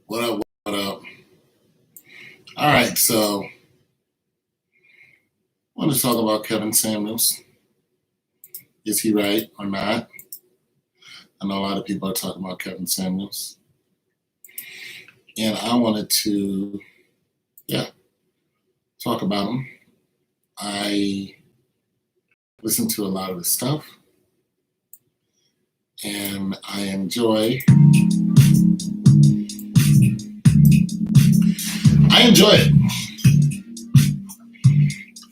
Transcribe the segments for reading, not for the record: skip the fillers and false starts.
What up? What up? All right, so I want to talk about Kevin Samuels. Is he right or not? I know a lot of people are talking about Kevin Samuels, and I wanted to, yeah, talk about him. I listen to a lot of his stuff, and I enjoy it.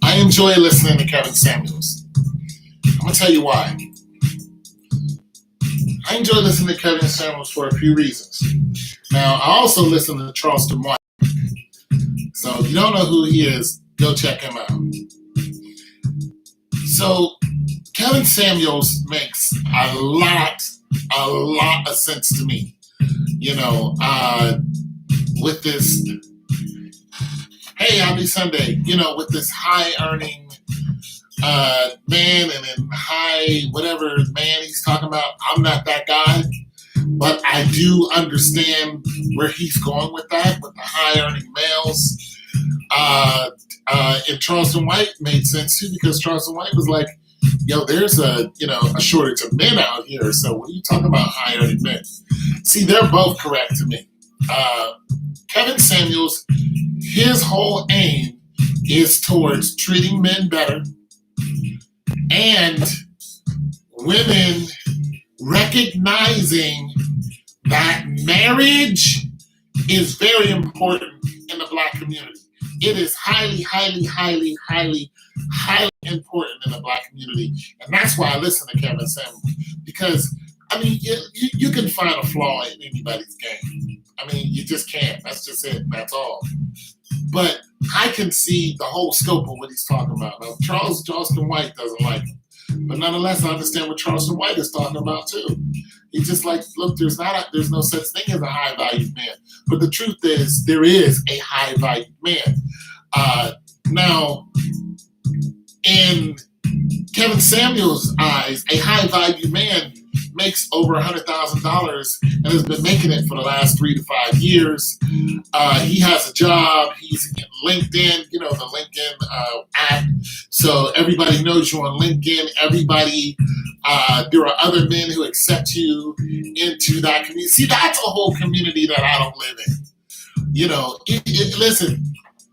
I enjoy listening to Kevin Samuels. I'm gonna tell you why. I enjoy listening to Kevin Samuels for a few reasons. Now, I also listen to Charleston White. So if you don't know who he is, go check him out. So Kevin Samuels makes a lot of sense to me. You know, with this, hey, happy Sunday. You know, with this high earning man and then high whatever man he's talking about. I'm not that guy, but I do understand where he's going with that, with the high earning males. And Charleston White made sense too, because Charleston White was like, yo, there's a shortage of men out here. So what are you talking about high earning men? See, they're both correct to me. Kevin Samuels, his whole aim is towards treating men better and women recognizing that marriage is very important in the Black community. It is highly important in the Black community. And that's why I listen to Kevin Samuels. Because, I mean, you can find a flaw in anybody's game. I mean, you just can't. That's just it. That's all. But I can see the whole scope of what he's talking about. Now, Charleston White doesn't like him. But nonetheless, I understand what Charleston White is talking about too. He's just like, look, there's no such thing as a high valued man. But the truth is, there is a high valued man. Now, in Kevin Samuels' eyes, a high valued man makes over $100,000 and has been making it for the last 3 to 5 years. He has a job. He's in LinkedIn, the LinkedIn app. So everybody knows you on LinkedIn. There are other men who accept you into that community. See, that's a whole community that I don't live in. Listen,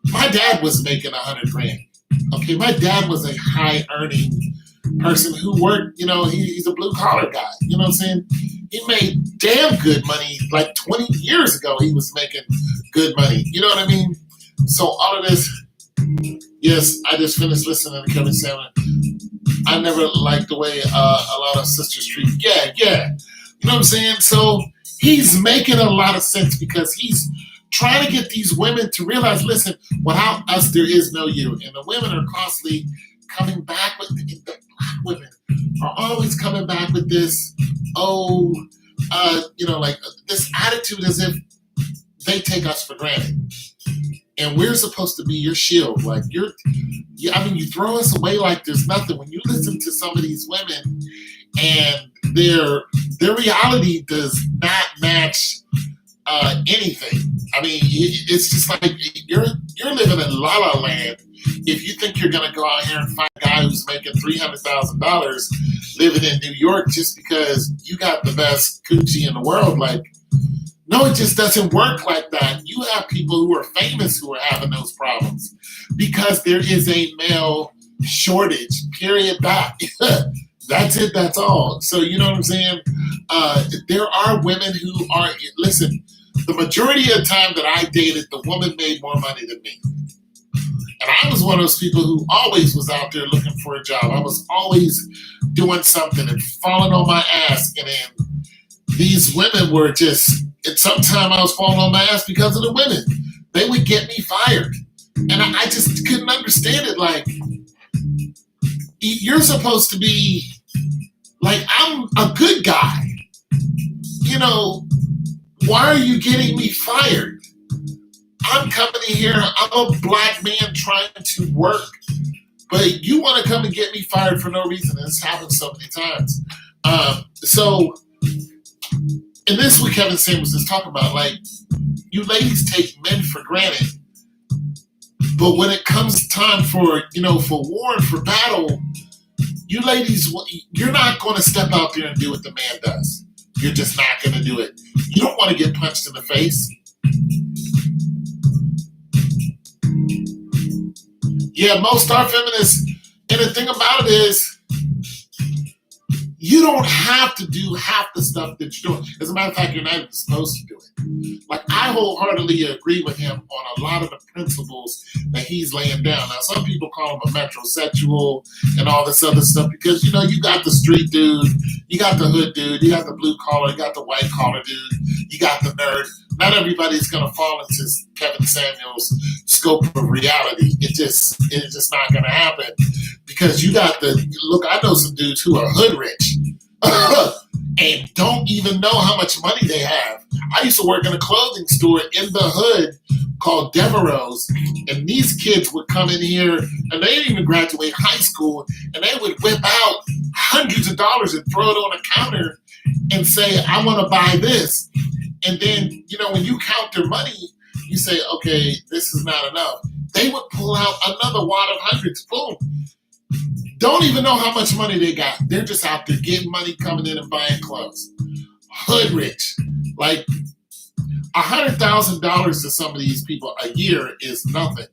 my dad was making $100,000. Okay, my dad was a high earning person who worked, he's a blue collar guy. You know what I'm saying? He made damn good money. Like 20 years ago, he was making good money. You know what I mean? So all of this, yes, I just finished listening to Kevin Samuels. I never liked the way a lot of sisters treat. Yeah. You know what I'm saying? So he's making a lot of sense because he's trying to get these women to realize, listen, without us, there is no you. And the women are constantly coming back with the Black women are always coming back with this, this attitude as if they take us for granted. And we're supposed to be your shield. Like you throw us away like there's nothing. When you listen to some of these women and their reality does not match anything. I mean, it's just like you're living in La La Land if you think you're going to go out here and find a guy who's making $300,000 living in New York just because you got the best coochie in the world. Like, no, it just doesn't work like that. You have people who are famous who are having those problems because there is a male shortage, period. That's it. That's all. So, you know what I'm saying? There are women who are, listen, the majority of the time that I dated, the woman made more money than me. And I was one of those people who always was out there looking for a job. I was always doing something and falling on my ass. And then these women were just, and sometimes I was falling on my ass because of the women. They would get me fired. And I just couldn't understand it. Like, you're supposed to be, like, I'm a good guy. Why are you getting me fired? I'm coming in here, I'm a Black man trying to work, but you want to come and get me fired for no reason. It's happened so many times. So And this is what Kevin Samuels is talking about. Like, you ladies take men for granted, but when it comes time for, for war and for battle, you ladies, you're not going to step out there and do what the man does. You're just not going to do it. You don't want to get punched in the face. Yeah, most are feminists. And the thing about it is, you don't have to do half the stuff that you're doing. As a matter of fact, you're not even supposed to do it. Like, I wholeheartedly agree with him on a lot of the principles that he's laying down. Now, some people call him a metrosexual and all this other stuff because, you got the street dude, you got the hood dude, you got the blue collar, you got the white collar dude, you got the nerd. Not everybody's going to fall into Kevin Samuels' scope of reality. It's just not going to happen because you got look, I know some dudes who are hood rich and don't even know how much money they have. I used to work in a clothing store in the hood called Devereaux's, and these kids would come in here and they didn't even graduate high school, and they would whip out hundreds of dollars and throw it on a counter and say, I want to buy this. And then, when you count their money, you say, okay, this is not enough. They would pull out another wad of hundreds. Boom. Don't even know how much money they got. They're just out there getting money, coming in and buying clothes. Hood rich. Like, $100,000 to some of these people a year is nothing.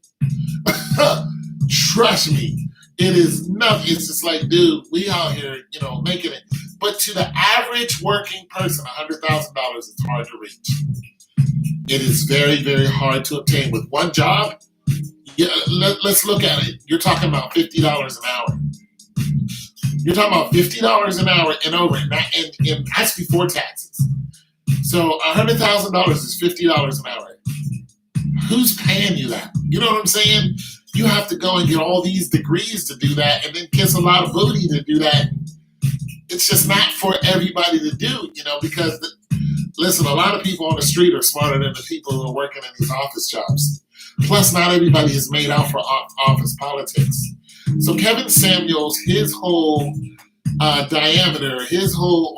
Trust me. It is nothing. It's just like, dude, we out here, making it. But to the average working person, $100,000 is hard to reach. It is very, very hard to obtain. With one job, let's look at it. You're talking about $50 an hour. You're talking about $50 an hour and over, and that's before taxes. So $100,000 is $50 an hour. Who's paying you that? You know what I'm saying? You have to go and get all these degrees to do that, and then kiss a lot of booty to do that. It's just not for everybody to do, because, listen, a lot of people on the street are smarter than the people who are working in these office jobs. Plus, not everybody is made out for office politics. So Kevin Samuels, his whole diameter, his whole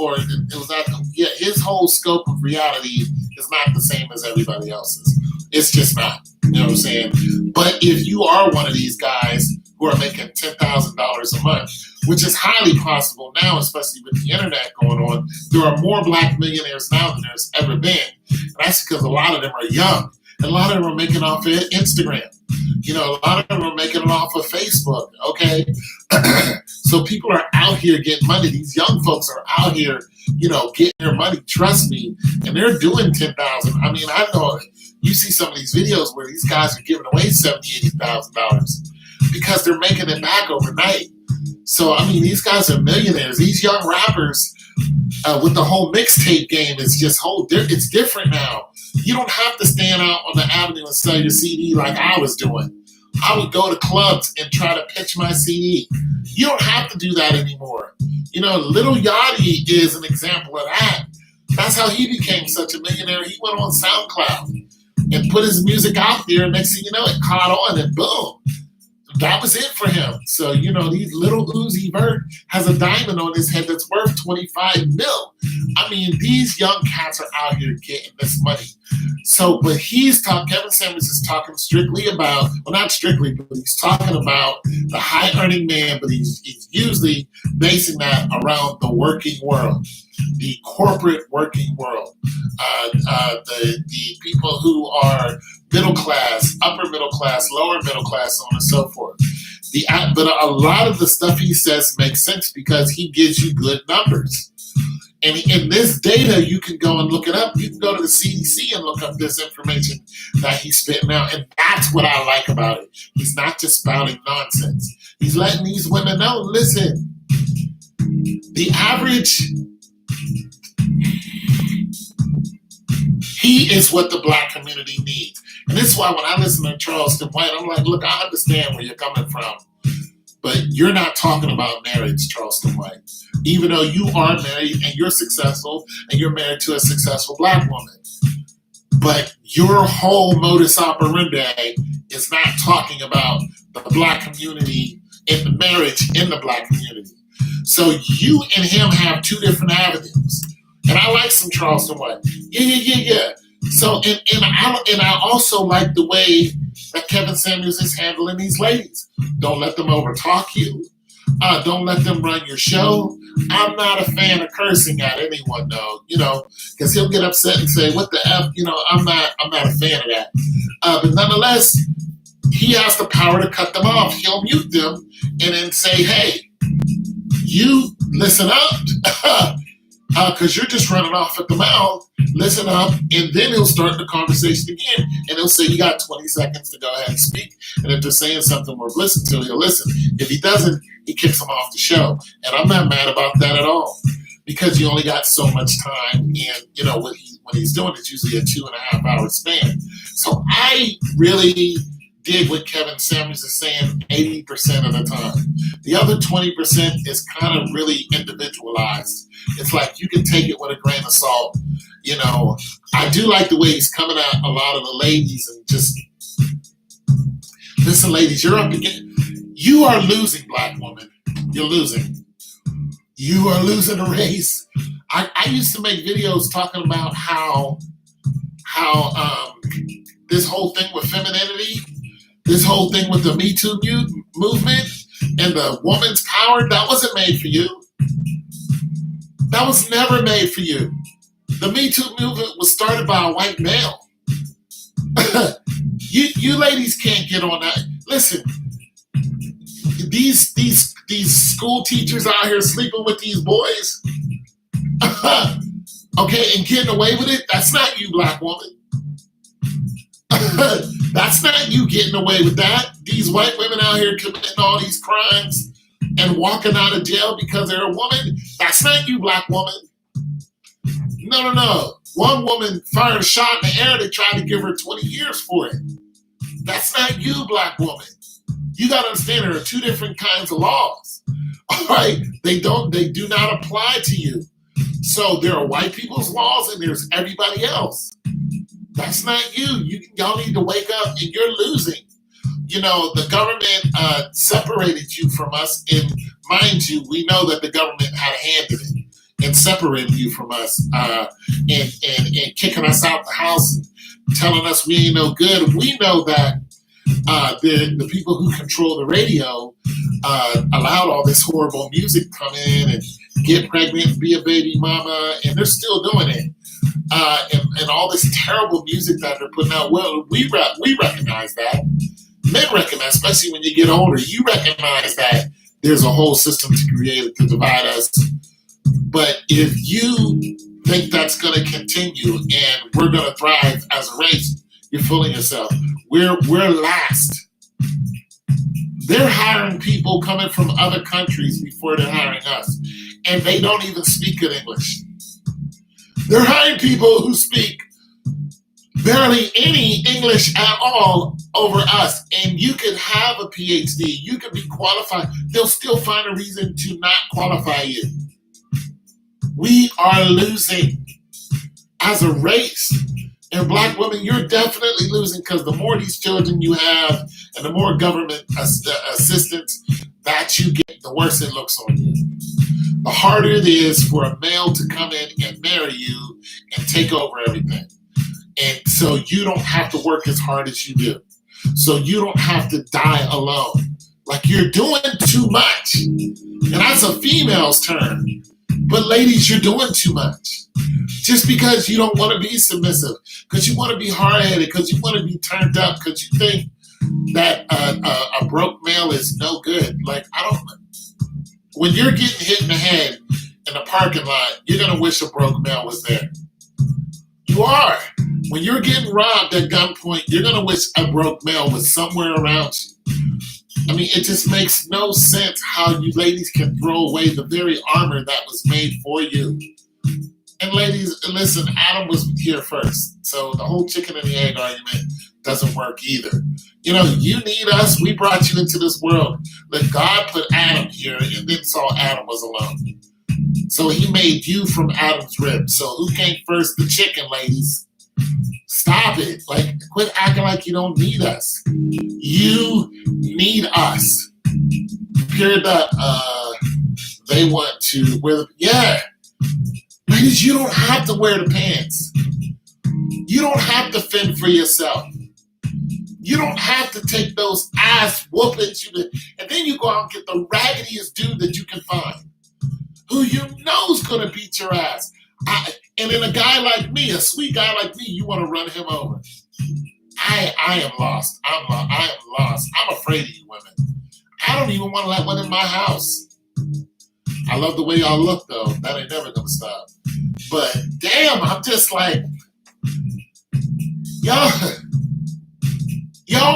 scope of reality is not the same as everybody else's. It's just not. You know what I'm saying? But if you are one of these guys who are making $10,000 a month, which is highly possible now, especially with the internet going on, there are more black millionaires now than there's ever been. And that's because a lot of them are young. And a lot of them are making off of Instagram. A lot of them are making it off of Facebook, okay? So people are out here getting money. These young folks are out here, getting their money, trust me, and they're doing $10,000. I mean, I know you see some of these videos where these guys are giving away $70,000, $80,000 because they're making it back overnight. So, I mean, these guys are millionaires. These young rappers with the whole mixtape game is just it's different now. You don't have to stand out on the avenue and sell your CD like I was doing. I would go to clubs and try to pitch my CD. You don't have to do that anymore. Lil Yachty is an example of that. That's how he became such a millionaire. He went on SoundCloud and put his music out there, and next thing you know, it caught on, and boom. That was it for him. So, these little Uzi Vert has a diamond on his head that's worth $25 million. I mean, these young cats are out here getting this money. So, but Kevin Samuels is talking strictly about, well, not strictly, but he's talking about the high earning man, but he's usually basing that around the working world, the corporate working world, the people who are middle class, upper middle class, lower middle class, so on and so forth. But a lot of the stuff he says makes sense because he gives you good numbers. And in this data, you can go and look it up. You can go to the CDC and look up this information that he's spitting out. And that's what I like about it. He's not just spouting nonsense. He's letting these women know, listen, the average, he is what the black community needs. And this is why when I listen to Charleston White, I'm like, look, I understand where you're coming from, but you're not talking about marriage, Charleston White. Even though you are married and you're successful and you're married to a successful black woman. But your whole modus operandi is not talking about the black community and the marriage in the black community. So you and him have two different avenues. And I like some Charleston White. Yeah. So I also like the way that Kevin Samuels is handling these ladies. Don't let them overtalk you. Don't let them run your show. I'm not a fan of cursing at anyone though, because he'll get upset and say, "What the f?" I'm not a fan of that. But nonetheless, he has the power to cut them off. He'll mute them and then say, "Hey, you listen up." Because you're just running off at the mouth, listen up, and then he'll start the conversation again, and he'll say, "You got 20 seconds to go ahead and speak." And if they're saying something worth listening to, he'll listen. If he doesn't, he kicks them off the show. And I'm not mad about that at all, because you only got so much time, and what he's doing is usually a 2.5 hour span. So I really dig what Kevin Samuels is saying 80% of the time. The other 20% is kind of really individualized. It's like you can take it with a grain of salt. I do like the way he's coming at a lot of the ladies and just, listen, ladies, you're up again. You are losing, black woman. You're losing. You are losing a race. I used to make videos talking about how this whole thing with femininity, this whole thing with the Me Too movement and the woman's power, that wasn't made for you. That was never made for you. The Me Too movement was started by a white male. You ladies can't get on that. Listen, these school teachers out here sleeping with these boys, okay, and getting away with it, that's not you, black woman. That's not you getting away with that. These white women out here committing all these crimes and walking out of jail because they're a woman, that's not you, black woman. No. One woman fired a shot in the air. They tried to give her 20 years for it. That's not you, black woman. You got to understand there are two different kinds of laws. All right? They do not apply to you. So there are white people's laws and there's everybody else. That's not you. Y'all need to wake up, and you're losing. The government separated you from us, and mind you, we know that the government had a hand in it and separated you from us, and kicking us out the house, and telling us we ain't no good. We know that the people who control the radio allowed all this horrible music to come in and get pregnant and be a baby mama, and they're still doing it. And all this terrible music that they're putting out. Well, we recognize that. Men recognize, especially when you get older, you recognize that there's a whole system to divide us. But if you think that's going to continue and we're going to thrive as a race, you're fooling yourself. We're last. They're hiring people coming from other countries before they're hiring us. And they don't even speak good English. They're hiring people who speak barely any English at all over us. And you can have a PhD. You can be qualified. They'll still find a reason to not qualify you. We are losing as a race. And black women, you're definitely losing, because the more these children you have and the more government assistance that you get, the worse it looks on you. The harder it is for a male to come in and marry you and take over everything. And so you don't have to work as hard as you do. So you don't have to die alone. Like, you're doing too much. And that's a female's term. But ladies, you're doing too much. Just because you don't want to be submissive, because you want to be hard-headed, because you want to be turned up, because you think that a broke male is no good. Like, when you're getting hit in the head in the parking lot, you're going to wish a broke male was there. You are. When you're getting robbed at gunpoint, you're going to wish a broke male was somewhere around you. I mean, it just makes no sense how you ladies can throw away the very armor that was made for you. And ladies, listen, Adam was here first. So the whole chicken and the egg argument doesn't work either. You need us. We brought you into this world. But God put Adam here and then saw Adam was alone. So he made you from Adam's rib. So who came first? The chicken, ladies. Stop it. Like, quit acting like you don't need us. You need us. Period. They want to, yeah. Ladies, you don't have to wear the pants. You don't have to fend for yourself. You don't have to take those ass whoopings. And then you go out and get the raggediest dude that you can find, who you know is going to beat your ass. And then a guy like me, a sweet guy like me, you want to run him over. I am lost. I am lost. I'm afraid of you women. I don't even want to let one in my house. I love the way y'all look, though. That ain't never going to stop. But damn, I'm just like, y'all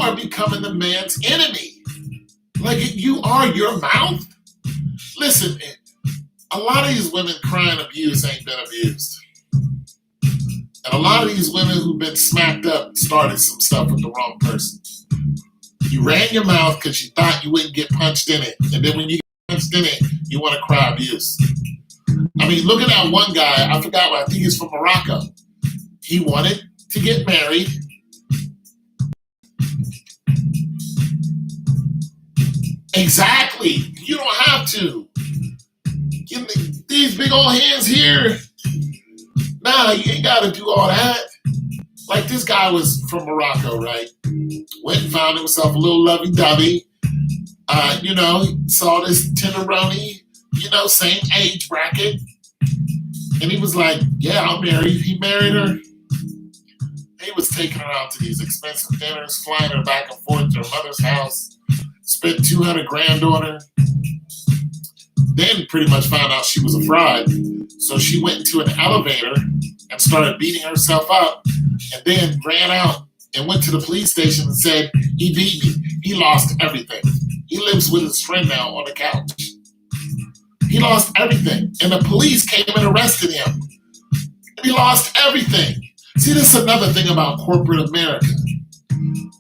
are becoming the man's enemy. Like, you are your mouth. Listen, a lot of these women crying abuse ain't been abused. And a lot of these women who've been smacked up started some stuff with the wrong person. You ran your mouth because you thought you wouldn't get punched in it. And then when you get punched in it, you want to cry abuse. I mean, look at that one guy. I forgot what. I think he's from Morocco. He wanted to get married. Exactly. You don't have to. These big old hands here. Nah, you ain't got to do all that. Like, this guy was from Morocco, right? Went and found himself a little lovey-dovey. He saw this tenderoni, same age bracket. And he was like, yeah, I'll marry you. He married her. He was taking her out to these expensive dinners, flying her back and forth to her mother's house, spent $200,000 on her. Then pretty much found out she was a fraud. So she went into an elevator and started beating herself up, and then ran out and went to the police station and said, he beat me. He lost everything. He lives with his friend now on the couch. He lost everything. And the police came and arrested him. And he lost everything. See, this is another thing about corporate America.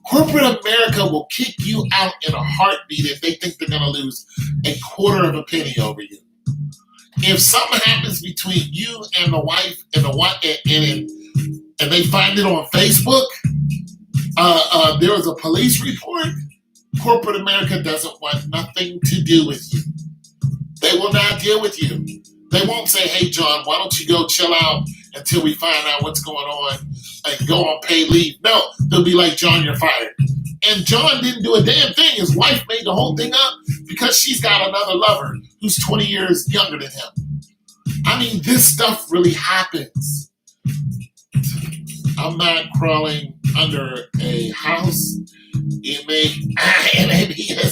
Corporate America will kick you out in a heartbeat if they think they're going to lose a quarter of a penny over you. If something happens between you and the wife and they find it on Facebook, there was a police report, corporate America doesn't want nothing to do with you. They will not deal with you. They won't say, hey, John, why don't you go chill out until we find out what's going on and go on paid leave. No, they'll be like, John, you're fired. And John didn't do a damn thing. His wife made the whole thing up because she's got another lover who's 20 years younger than him. I mean, this stuff really happens. I'm not crawling under a house. It may be a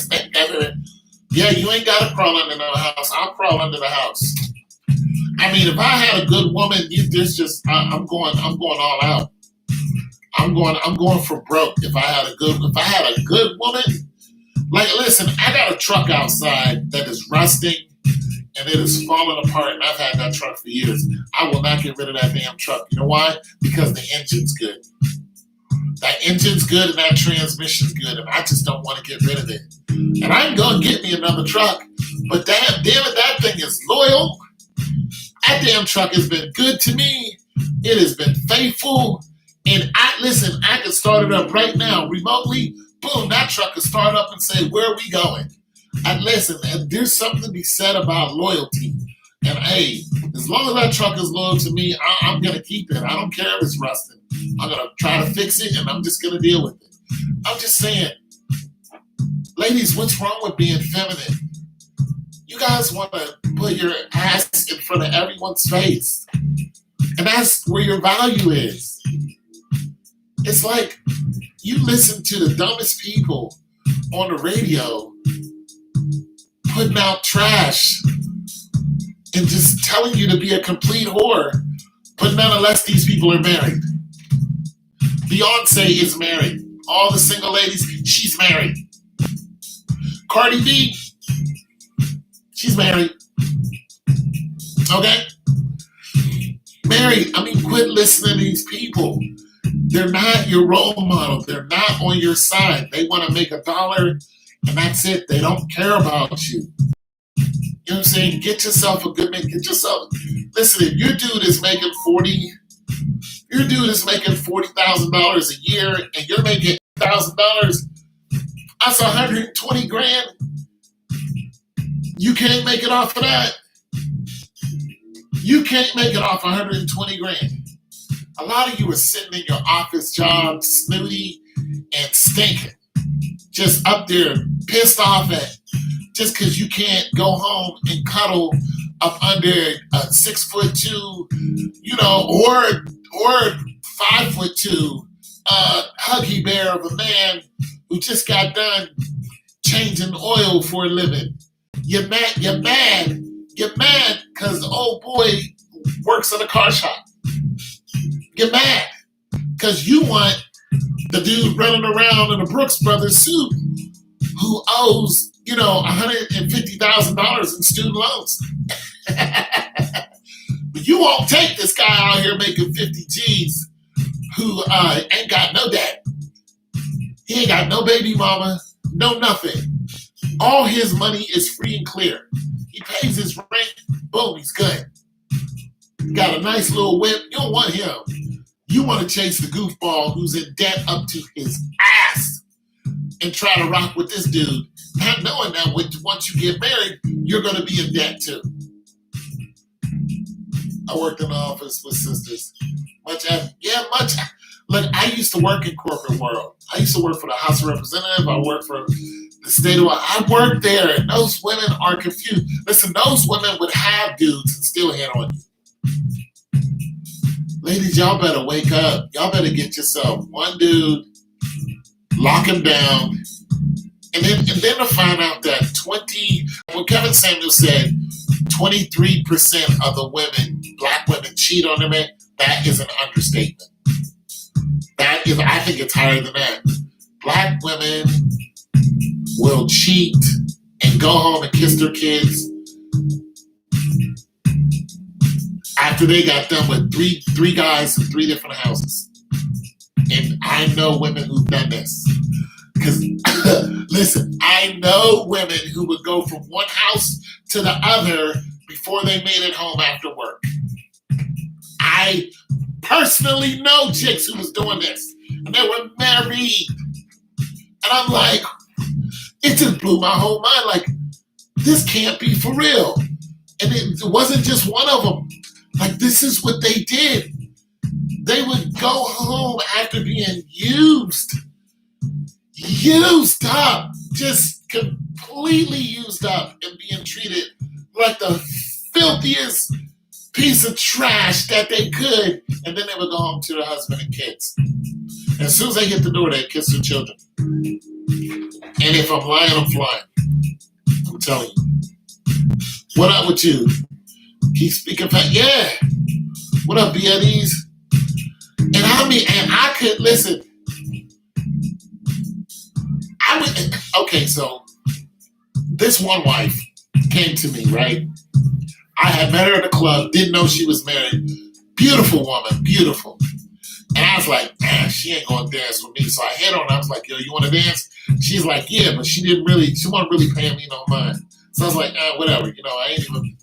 yeah, you ain't got to crawl under the house. I'll crawl under the house. I mean, if I had a good woman, I'm going all out. I'm going for broke. If I had a good woman, like, listen, I got a truck outside that is rusting and it is falling apart, and I've had that truck for years. I will not get rid of that damn truck. You know why? Because the engine's good. That engine's good and that transmission's good, and I just don't want to get rid of it. And I'm going to get me another truck, but damn it, that thing is loyal. That damn truck has been good to me. It has been faithful. And I can start it up right now remotely. Boom, that truck can start up and say, where are we going? And listen, there's something to be said about loyalty. And hey, as long as that truck is loyal to me, I'm going to keep it. I don't care if it's rusted. I'm going to try to fix it, and I'm just going to deal with it. I'm just saying, ladies, what's wrong with being feminine? You guys want to put your ass in front of everyone's face. And that's where your value is. It's like you listen to the dumbest people on the radio putting out trash and just telling you to be a complete whore, but not unless these people are married. Beyonce is married. All the single ladies, she's married. Cardi B, she's married. Okay? Married. I mean, quit listening to these people. They're not your role model. They're not on your side. They want to make $1 and that's it. They don't care about you. You know what I'm saying? Get yourself a good man. Listen, if your dude is making $40,000 a year and you're making $1,000, that's $120,000. You can't make it off of that. You can't make it off 120 grand. A lot of you are sitting in your office job, snooty and stinking, just up there pissed off at just because you can't go home and cuddle up under a 6'2", or 5'2", huggy bear of a man who just got done changing oil for a living. You're mad because the old boy works in a car shop. You're mad because you want the dude running around in a Brooks Brothers suit who owes, $150,000 in student loans. But you won't take this guy out here making 50 G's who ain't got no dad. He ain't got no baby mama, no nothing. All his money is free and clear. He pays his rent, boom, he's good. Got a nice little whip. You don't want him. You want to chase the goofball who's in debt up to his ass and try to rock with this dude, not knowing that once you get married, you're going to be in debt too. I worked in the office with sisters. Much. Look, I used to work in corporate world. I used to work for the House of Representatives. I worked for the state of. I worked there, and those women are confused. Listen, those women would have dudes and still hit on you. Ladies, y'all better wake up. Y'all better get yourself one dude, lock him down, and then to find out that when Kevin Samuels said 23% of the women, black women, cheat on their men, that is an understatement. I think it's higher than that. Black women will cheat and go home and kiss their kids after they got done with three guys in 3 different houses. And I know women who've done this. Because, listen, I know women who would go from one house to the other before they made it home after work. I personally know chicks who was doing this. And they were married. And I'm like, it just blew my whole mind. Like, this can't be for real. And it wasn't just one of them. Like, this is what they did. They would go home after being used up, just completely used up and being treated like the filthiest piece of trash that they could. And then they would go home to their husband and kids. And as soon as they hit the door, they'd kiss their children. And if I'm lying, I'm flying. I'm telling you. What up with you? Keep speaking fast. Yeah. What up, BLEs? And I could listen. Okay, so this one wife came to me, right? I had met her at a club, didn't know she was married. Beautiful woman, beautiful. And I was like, man, she ain't gonna dance with me. So I hit on her. I was like, yo, you wanna dance? She's like, yeah, but she wasn't really paying me no mind. So I was like, whatever, I ain't even.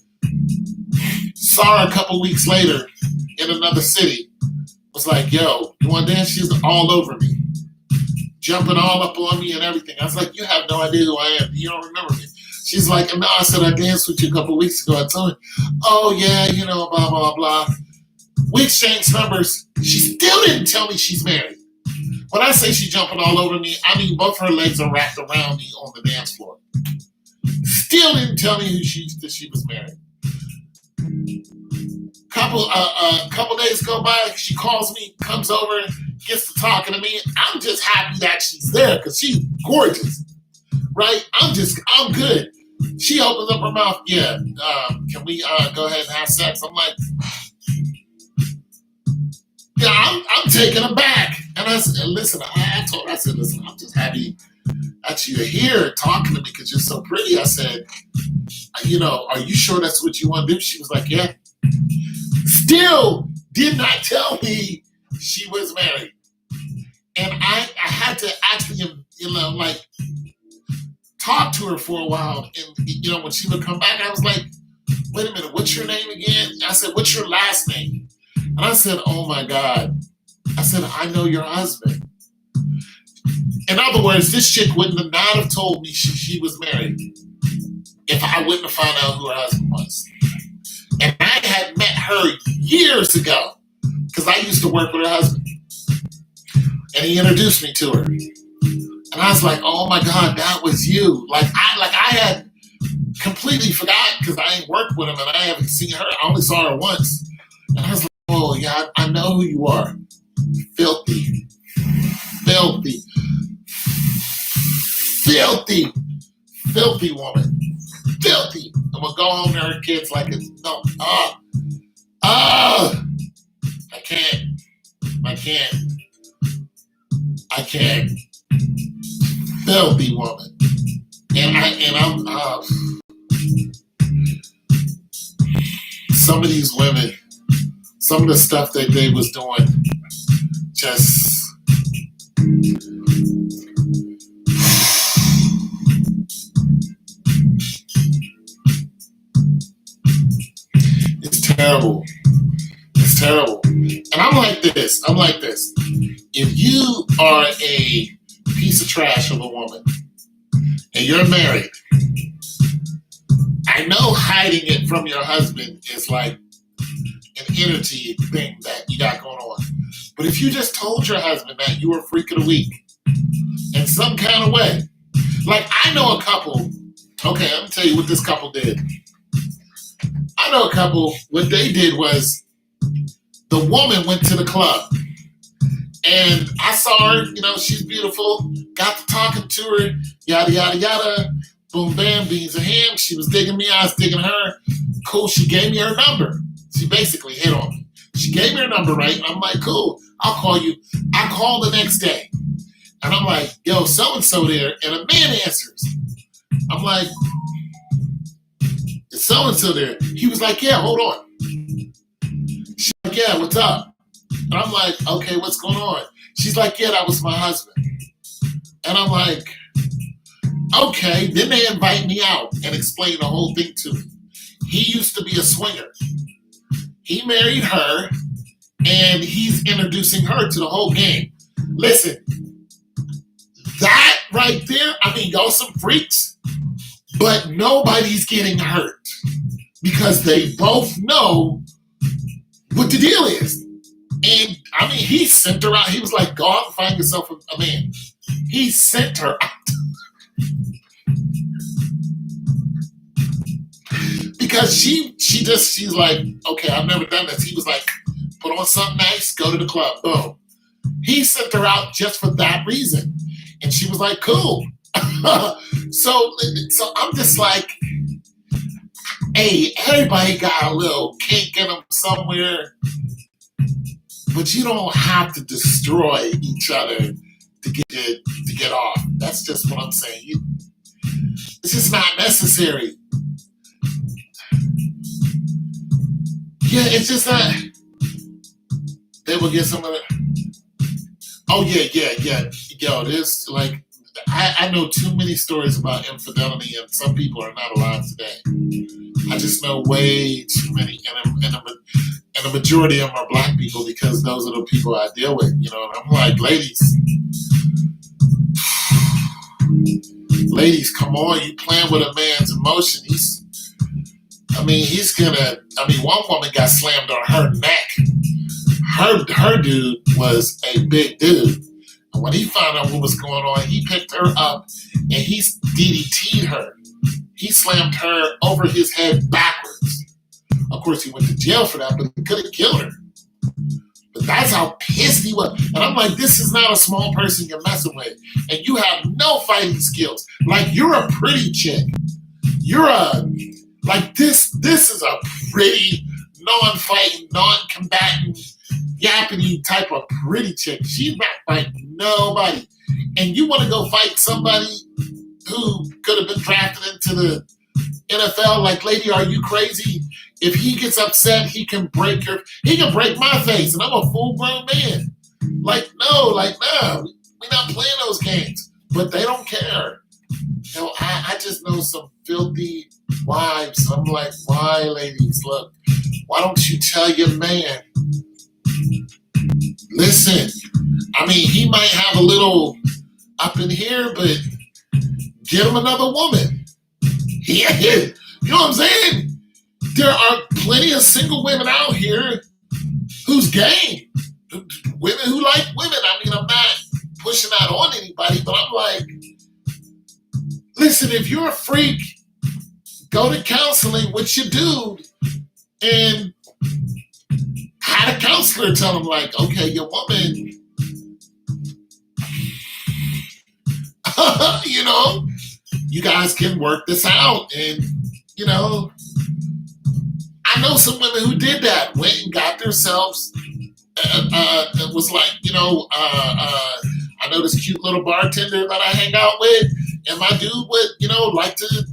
Saw her a couple weeks later in another city. Was like, yo, you wanna dance? She's all over me. Jumping all up on me and everything. I was like, you have no idea who I am. You don't remember me. She's like, no, I said I danced with you a couple of weeks ago. I told her, oh yeah, blah, blah, blah. We exchanged numbers. She still didn't tell me she's married. When I say she's jumping all over me, I mean both her legs are wrapped around me on the dance floor. Still didn't tell me that she was married. Couple days go by, she calls me, comes over, gets to talking to me. I'm just happy that she's there because she's gorgeous, right? I'm good. She opens up her mouth. Yeah, can we go ahead and have sex? I'm like, yeah, I'm taken aback. And I said, listen, I told her, listen, I'm just happy that you're here talking to me because you're so pretty. I said, are you sure that's what you want to do? She was like, yeah. Still did not tell me she was married. And I had to actually, talk to her for a while. And, when she would come back, I was like, wait a minute, what's your name again? I said, what's your last name? And I said, oh my God. I said, I know your husband. In other words, this chick would not have told me she was married if I wouldn't have found out who her husband was. And I had met her years ago because I used to work with her husband. And he introduced me to her. And I was like, oh my God, that was you. Like I had completely forgot because I ain't worked with him and I haven't seen her. I only saw her once. And I was like, oh yeah, I know who you are. Filthy. Filthy. Filthy. Filthy woman. Filthy. I'm gonna go home to her kids like it's no. I can't. Filthy woman. I'm some of these women, some of the stuff that they was doing, just it's terrible. It's terrible. And I'm like this. If you are a piece of trash of a woman and you're married, I know hiding it from your husband is like an energy thing that you got going on. But if you just told your husband that you were freak of the week in some kind of way, like I know a couple, okay, I'm gonna tell you what this couple did. I know a couple, what they did was the woman went to the club and I saw her, she's beautiful, got to talking to her, yada, yada, yada, boom, bam, beans and ham. She was digging me, I was digging her. Cool, she gave me her number. She basically hit on me. She gave me her number, right? I'm like, cool, I'll call you. I call the next day. And I'm like, yo, so-and-so there. And a man answers. I'm like, is so-and-so there? He was like, yeah, hold on. She's like, yeah, what's up? And I'm like, okay, what's going on? She's like, yeah, that was my husband. And I'm like, okay. Then they invite me out and explain the whole thing to me. He used to be a swinger. He married her, and he's introducing her to the whole game. Listen, that right there, y'all some freaks, but nobody's getting hurt because they both know what the deal is. And he sent her out. He was like, go out and find yourself a man. He sent her out. Because she's like, okay, I've never done this. He was like, put on something nice, go to the club, boom. He sent her out just for that reason. And she was like, cool. So I'm just like, hey, everybody got a little kink in them somewhere, but you don't have to destroy each other to get off. That's just what I'm saying. It's just not necessary. Yeah, it's just not. They will get some of it. Oh, yeah. Yo, there's like, I know too many stories about infidelity, and some people are not alive today. I just know way too many, and the majority of them are black people because those are the people I deal with, and I'm like, ladies, come on, you playing with a man's emotion. One woman got slammed on her neck. Her dude was a big dude. And when he found out what was going on, he picked her up and he DDT'd her. He slammed her over his head backwards. Of course, he went to jail for that, but he could have killed her. But that's how pissed he was. And I'm like, this is not a small person you're messing with. And you have no fighting skills. Like, you're a pretty chick. This is a pretty, non-fighting, non-combatant, yappity type of pretty chick. She's not fighting nobody. And you want to go fight somebody who could have been drafted into the NFL? Like, lady, are you crazy? If he gets upset, he can break my face, and I'm a full-grown man. No, we're not playing those games. But they don't care. I just know some filthy wives. I'm like, why, ladies? Look, why don't you tell your man? Listen, he might have a little up in here, but get him another woman. Yeah, you know what I'm saying? There are plenty of single women out here who's game. Women who like women. I mean, I'm not pushing that on anybody, but I'm like, listen, if you're a freak, go to counseling with your dude and have a counselor tell him, like, okay, your woman, you know, you guys can work this out. And, you know, I know some women who did that, went and got themselves, it was like, you know, I know this cute little bartender that I hang out with, and my dude would, you know, like to,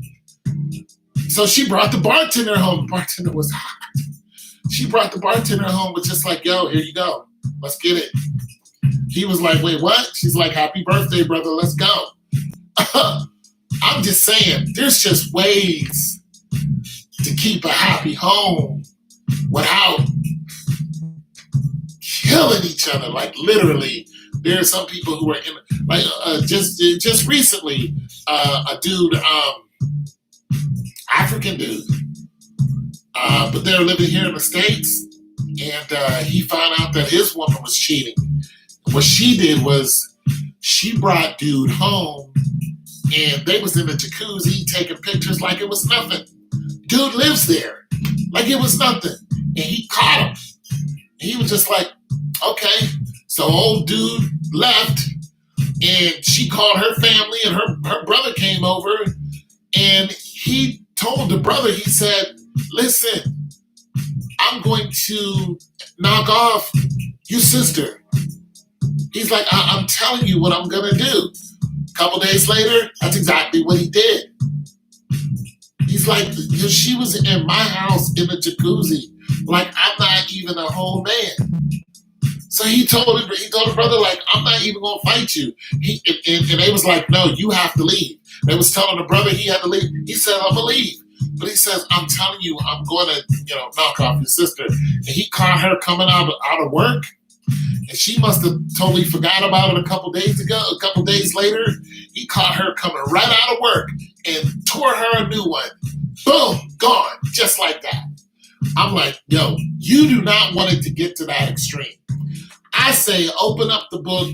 so she brought the bartender home. The bartender was hot. She brought the bartender home with just like, yo, here you go. Let's get it. He was like, wait, what? She's like, happy birthday, brother. Let's go. I'm just saying, there's just ways to keep a happy home without killing each other. Like literally, there are some people who are in, like just recently, a dude, African dude, but they're living here in the States, and he found out that his woman was cheating. What she did was she brought dude home, and they was in the jacuzzi taking pictures like it was nothing. Dude lives there like it was nothing, and he caught him. He was just like, okay. So old dude left, and she called her family, and her brother came over, and he told the brother, he said, listen, I'm going to knock off your sister. He's like, I'm telling you what I'm going to do. A couple days later, that's exactly what he did. He's like, she was in my house in the jacuzzi. Like, I'm not even a whole man. So he told the brother, like, I'm not even going to fight you. And they was like, no, you have to leave. They was telling the brother he had to leave. He said, I'm going to leave. But he says, I'm telling you, I'm going to, you know, knock off your sister. And he caught her coming out of work. And she must have totally forgot about it a couple days ago. A couple days later, he caught her coming right out of work and tore her a new one. Boom, gone, just like that. I'm like, yo, you do not want it to get to that extreme. I say open up the book,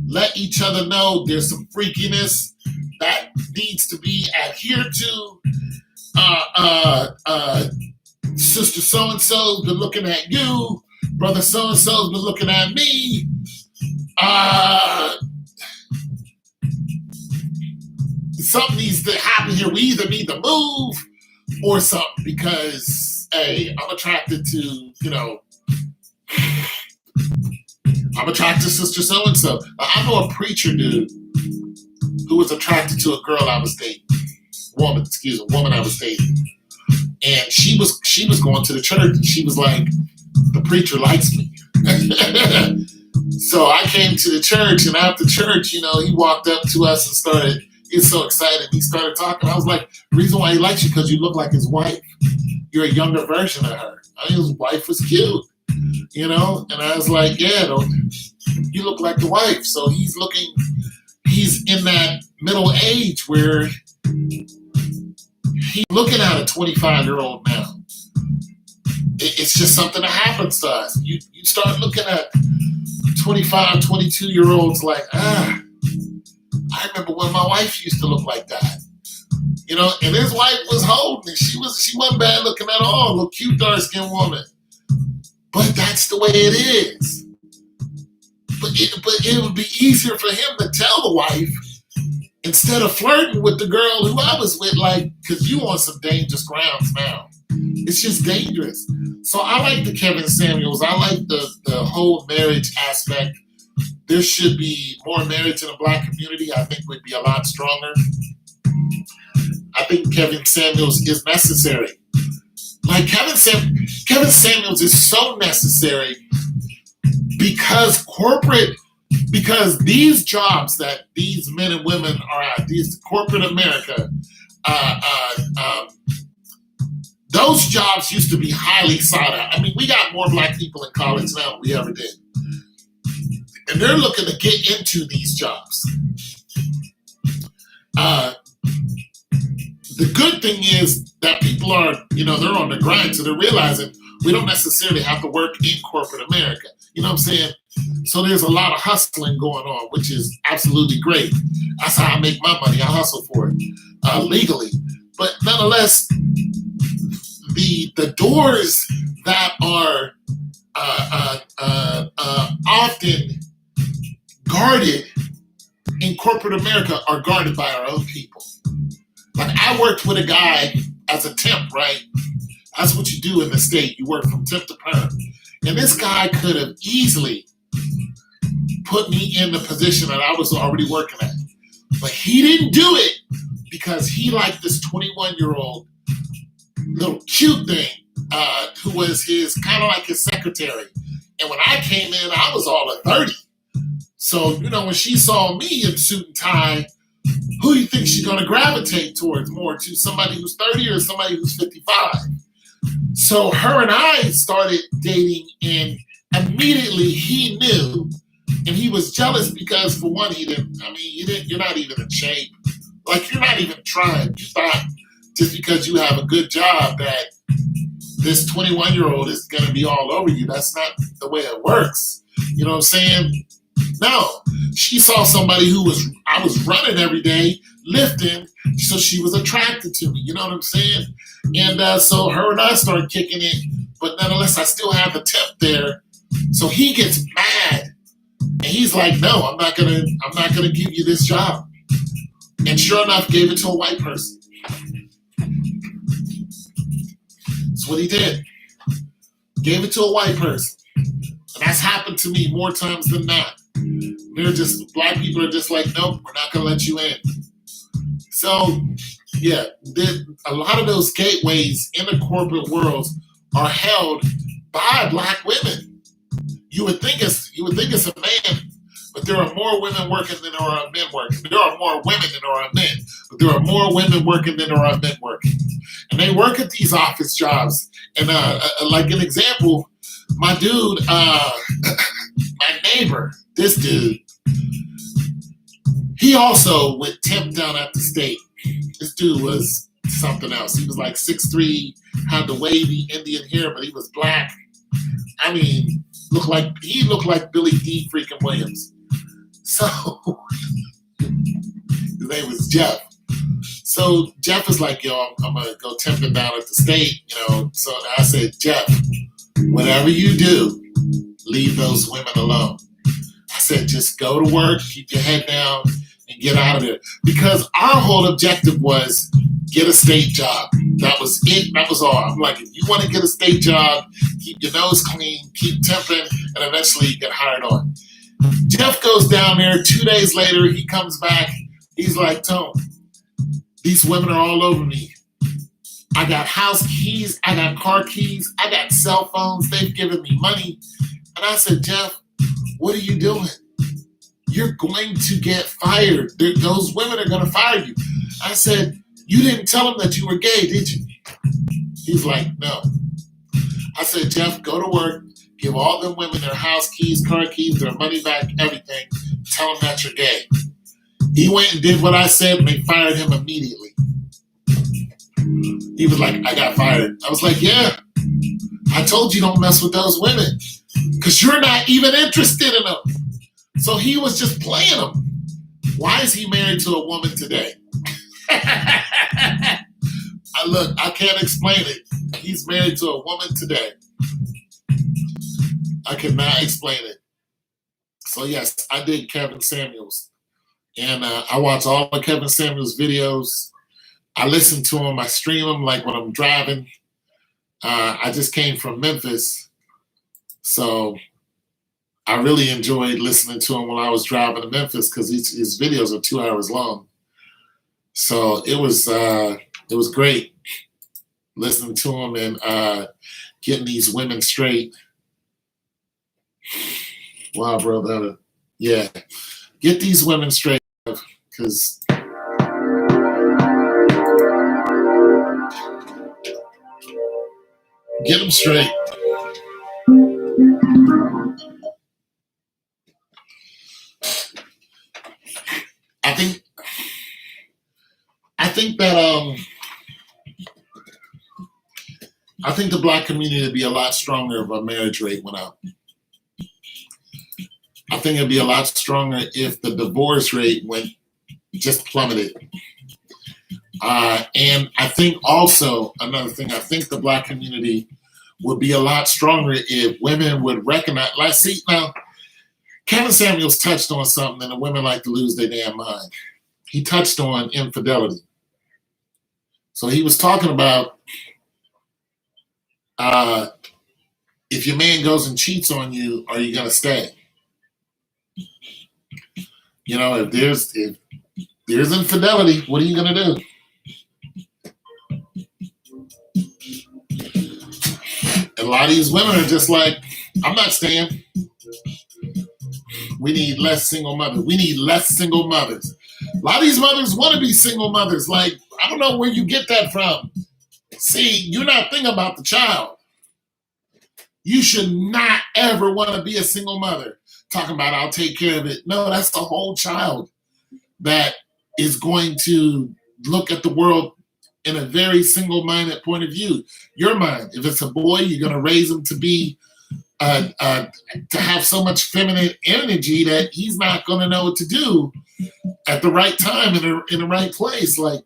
let each other know there's some freakiness that needs to be adhered to. Sister so-and-so's been looking at you. Brother so-and-so's been looking at me. Something needs to happen here. We either need to move or something, because, hey, I'm attracted to, you know, I'm attracted to Sister so-and-so. I know a preacher dude who was attracted to a girl I was dating. Woman I was dating. And she was going to the church, and she was like, the preacher likes me. So I came to the church, and after church, you know, he walked up to us and started, he was so excited. He started talking. I was like, the reason why he likes you because you look like his wife. You're a younger version of her. I mean, his wife was cute, you know? And I was like, yeah, you look like the wife. So he's in that middle age where he's looking at a 25-year-old now. It's just something that happens to us. You start looking at 25, 22-year-olds like, I remember when my wife used to look like that. You know, and his wife was holding it. She wasn't bad looking at all, a little cute dark-skinned woman. But that's the way it is. But it would be easier for him to tell the wife instead of flirting with the girl who I was with, like, because you on some dangerous grounds now. It's just dangerous. So I like the Kevin Samuels. I like the whole marriage aspect. There should be more marriage in the Black community. I think we'd be a lot stronger. I think Kevin Samuels is necessary. Like Kevin Samuels is so necessary because these jobs that these men and women are at, these corporate America, those jobs used to be highly sought out. I mean, we got more Black people in college now than we ever did. And they're looking to get into these jobs. the good thing is that people are, they're on the grind, so they're realizing we don't necessarily have to work in corporate America. You know what I'm saying? So there's a lot of hustling going on, which is absolutely great. That's how I make my money. I hustle for it legally. But nonetheless, the doors that are often guarded in corporate America are guarded by our own people. Like I worked with a guy as a temp, right? That's what you do in the state. You work from temp to perm. And this guy could have easily put me in the position that I was already working at. But he didn't do it because he liked this 21-year-old little cute thing who was his kind of like his secretary. And when I came in, I was all at 30. So, when she saw me in suit and tie, who do you think she's going to gravitate towards more, to somebody who's 30 or somebody who's 55? So her and I started dating, and immediately he knew, and he was jealous because, for one, you're not even in shape. Like, you're not even trying. You thought just because you have a good job that this 21-year-old is going to be all over you. That's not the way it works. You know what I'm saying? No, she saw somebody I was running every day, lifting, so she was attracted to me. You know what I'm saying? And so her and I started kicking it, but nonetheless, I still have the temp there. So he gets mad, and he's like, "No, I'm not gonna give you this job." And sure enough, gave it to a white person. That's what he did. Gave it to a white person. And that's happened to me more times than not. Black people are just like, nope, we're not going to let you in. So, yeah, a lot of those gateways in the corporate world are held by Black women. You would think it's a man, but there are more women working than there are men working. There are more women than there are men, but there are more women working than there are men working. And they work at these office jobs. And like an example, my dude, my neighbor, this dude, he also went temp down at the state. This dude was something else. He was like 6'3", had the wavy Indian hair, but he was Black. I mean, he looked like Billy D. freaking Williams. So his name was Jeff. So Jeff is like, yo, I'm gonna go temping down at the state, So I said, Jeff, whatever you do, leave those women alone. I said, just go to work, keep your head down, and get out of there. Because our whole objective was get a state job. That was it. That was all. I'm like, if you want to get a state job, keep your nose clean, keep temping, and eventually you get hired on. Jeff goes down there. 2 days later, he comes back. He's like, Tone, these women are all over me. I got house keys. I got car keys. I got cell phones. They've given me money. And I said, Jeff, what are you doing? You're going to get fired. Those women are going to fire you. I said, you didn't tell them that you were gay, did you? He's like, no. I said, Jeff, go to work. Give all them women their house keys, car keys, their money back, everything. Tell them that you're gay. He went and did what I said, and they fired him immediately. He was like, I got fired. I was like, yeah. I told you don't mess with those women because you're not even interested in them. So he was just playing them. Why is he married to a woman today? I can't explain it. He's married to a woman today. I cannot explain it. So yes, I did Kevin Samuels. And I watch all of Kevin Samuels' videos. I listen to him. I stream him like when I'm driving. I just came from Memphis. So I really enjoyed listening to him while I was driving to Memphis because his videos are 2 hours long. So it was great listening to him and getting these women straight. Wow, bro. Yeah. Get these women straight because get them straight. I think that think the black community would be a lot stronger if our marriage rate went up. I think it'd be a lot stronger if the divorce rate went just plummeted. And I think also another thing, I think the black community would be a lot stronger if women would recognize. Like, see, now Kevin Samuels touched on something that the women like to lose their damn mind. He touched on infidelity. So he was talking about if your man goes and cheats on you, are you gonna stay? You know, if there's infidelity, what are you gonna do? And a lot of these women are just like, I'm not staying. We need less single mothers. We need less single mothers. A lot of these mothers want to be single mothers. Like, I don't know where you get that from. See, you're not thinking about the child. You should not ever want to be a single mother. Talking about, I'll take care of it. No, that's the whole child that is going to look at the world in a very single-minded point of view. Your mind. If it's a boy, you're going to raise him to be to have so much feminine energy that he's not going to know what to do at the right time in the right place. Like,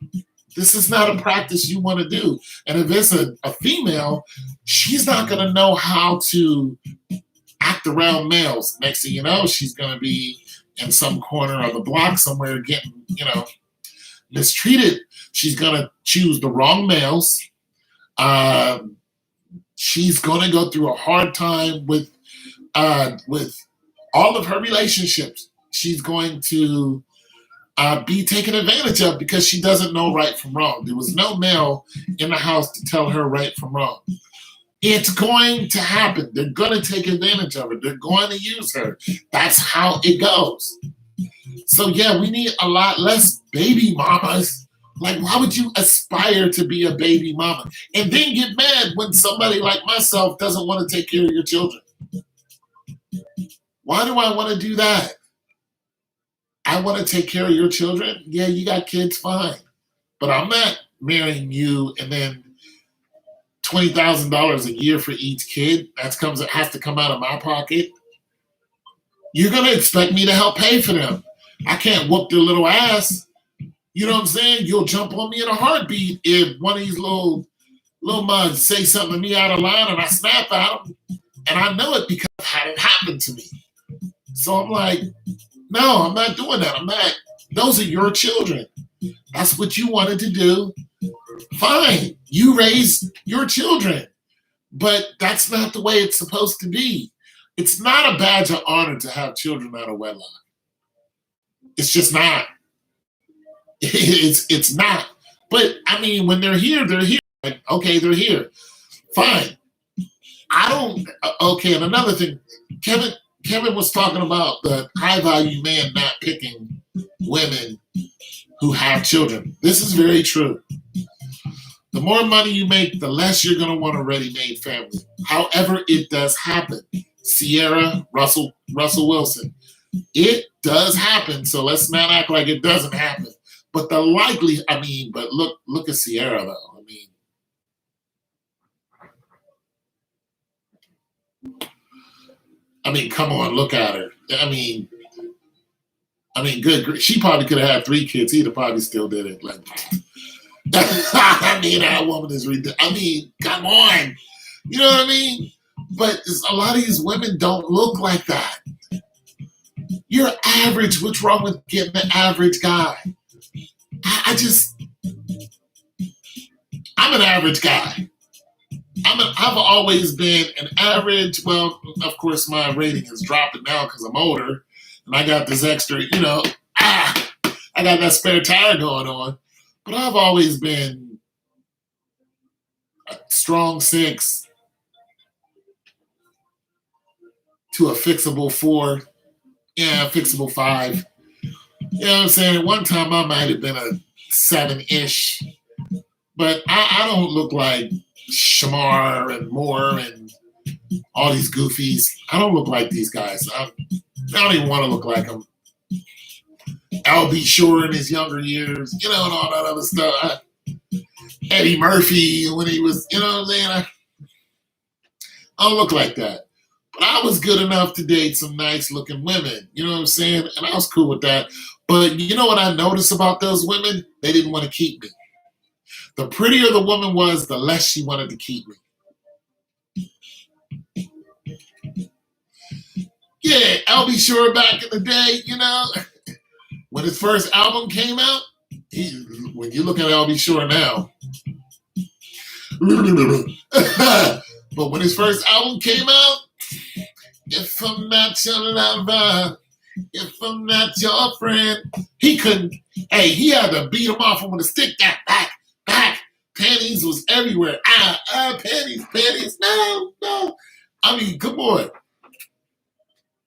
this is not a practice you want to do. And if it's a female, she's not going to know how to act around males. Next thing you know, she's going to be in some corner of the block somewhere getting, mistreated. She's going to choose the wrong males. She's going to go through a hard time with all of her relationships. She's going to be taken advantage of because she doesn't know right from wrong. There was no male in the house to tell her right from wrong. It's going to happen. They're going to take advantage of her. They're going to use her. That's how it goes. So yeah, we need a lot less baby mamas. Like, why would you aspire to be a baby mama and then get mad when somebody like myself doesn't want to take care of your children? Why do I want to do that? I want to take care of your children. Yeah, you got kids, fine. But I'm not marrying you and then $20,000 a year for each kid. That has to come out of my pocket. You're going to expect me to help pay for them. I can't whoop their little ass. You know what I'm saying? You'll jump on me in a heartbeat if one of these little mugs say something to me out of line and I snap at them. And I know it because I've had it happen to me. So I'm like, no, I'm not doing that. I'm not. Those are your children. That's what you wanted to do. Fine. You raised your children. But that's not the way it's supposed to be. It's not a badge of honor to have children out of wedlock. It's just not. It's not. But I mean, when they're here, they're here. Like, okay, they're here. Fine. Okay, and another thing, Kevin was talking about the high value man not picking women who have children. This is very true. The more money you make, the less you're going to want a ready-made family. However, it does happen. Sierra, Russell Wilson. It does happen, so let's not act like it doesn't happen. But but look at Sierra though. I mean, come on, look at her. I mean, good. She probably could have had 3 kids. He'd have probably still did it. Like, I mean, that woman is ridiculous. I mean, come on. You know what I mean? But a lot of these women don't look like that. You're average. What's wrong with getting an average guy? I'm an average guy. I've always been an average. Well, of course, my rating is dropping now because I'm older, and I got this extra. I got that spare tire going on. But I've always been a strong 6 to a fixable 4. Yeah, fixable 5. You know what I'm saying? At one time, I might have been a 7-ish. But I don't look like Shamar and Moore and all these goofies. I don't look like these guys. I don't even want to look like them. L.B. Shore in his younger years, and all that other stuff. Eddie Murphy when he was, you know what I'm saying? I don't look like that. But I was good enough to date some nice looking women. You know what I'm saying? And I was cool with that. But you know what I noticed about those women? They didn't want to keep me. The prettier the woman was, the less she wanted to keep me. Yeah, LB Shore back in the day, when his first album came out, when you look at LB Shore now, but when his first album came out, if I'm not your lover, if I'm not your friend, he couldn't. Hey, he had to beat him off with a stick. That back. Panties was everywhere. Panties. No. I mean, come on.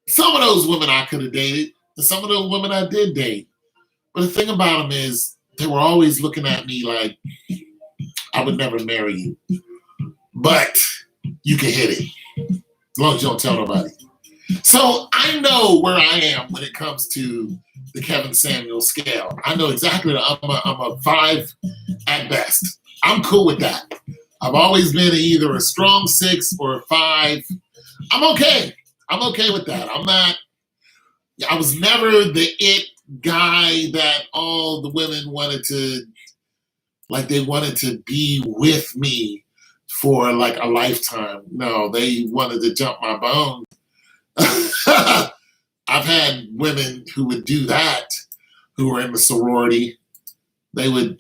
Some of those women I could have dated, and some of those women I did date. But the thing about them is, they were always looking at me like, I would never marry you. But you can hit it. As long as you don't tell nobody. So I know where I am when it comes to the Kevin Samuels scale. I know exactly that I'm a 5 at best. I'm cool with that. I've always been either a strong 6 or a 5. I'm okay. I'm okay with that. I was never the it guy that all the women wanted to, like they wanted to be with me for like a lifetime. No, they wanted to jump my bone. I've had women who would do that, who were in the sorority. They would,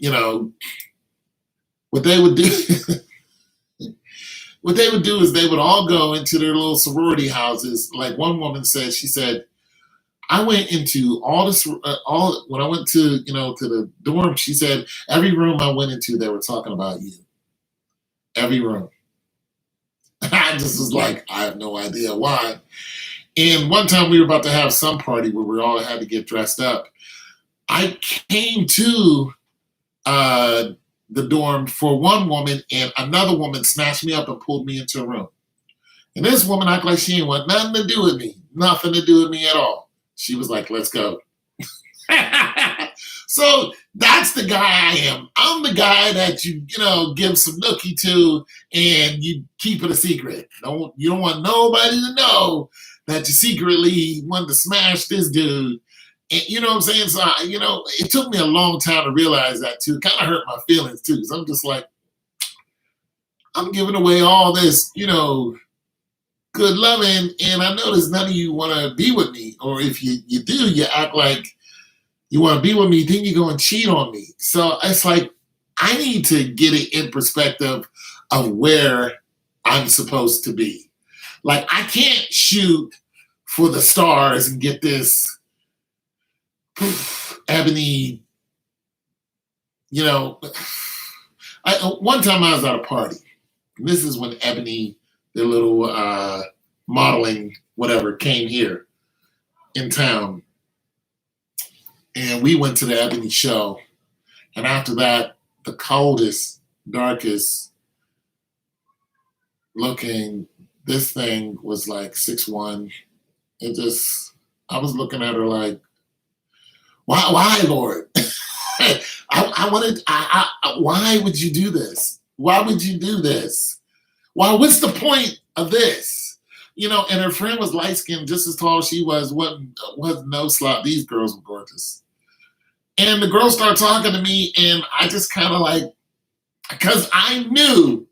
what they would do, what they would do is they would all go into their little sorority houses. Like one woman said, she said, I went into all this, when I went to, to the dorm, she said, every room I went into, they were talking about you. Every room. I just was like, I have no idea why. And one time we were about to have some party where we all had to get dressed up. I came to the dorm for one woman, and another woman snatched me up and pulled me into a room. And this woman acted like she didn't want nothing to do with me. Nothing to do with me at all. She was like, let's go. So that's the guy I am. I'm the guy that you give some nookie to and you keep it a secret. You don't want nobody to know that you secretly wanted to smash this dude. And you know what I'm saying? So, it took me a long time to realize that too. It kind of hurt my feelings too. Because I'm just like, I'm giving away all this, good loving, and I notice none of you want to be with me. Or if you do, you act like you want to be with me, then you go and cheat on me. So it's like, I need to get it in perspective of where I'm supposed to be. Like, I can't shoot for the stars and get this ebony, one time I was at a party. This is when Ebony, the little modeling whatever, came here in town. And we went to the Ebony show. And after that, the coldest, darkest looking, this thing was like 6'1". I was looking at her like, why, Lord? Why would you do this? Why would you do this? Why, what's the point of this? And her friend was light-skinned, just as tall as she was no slop. These girls were gorgeous. And the girl started talking to me, and I just kind of like, because I knew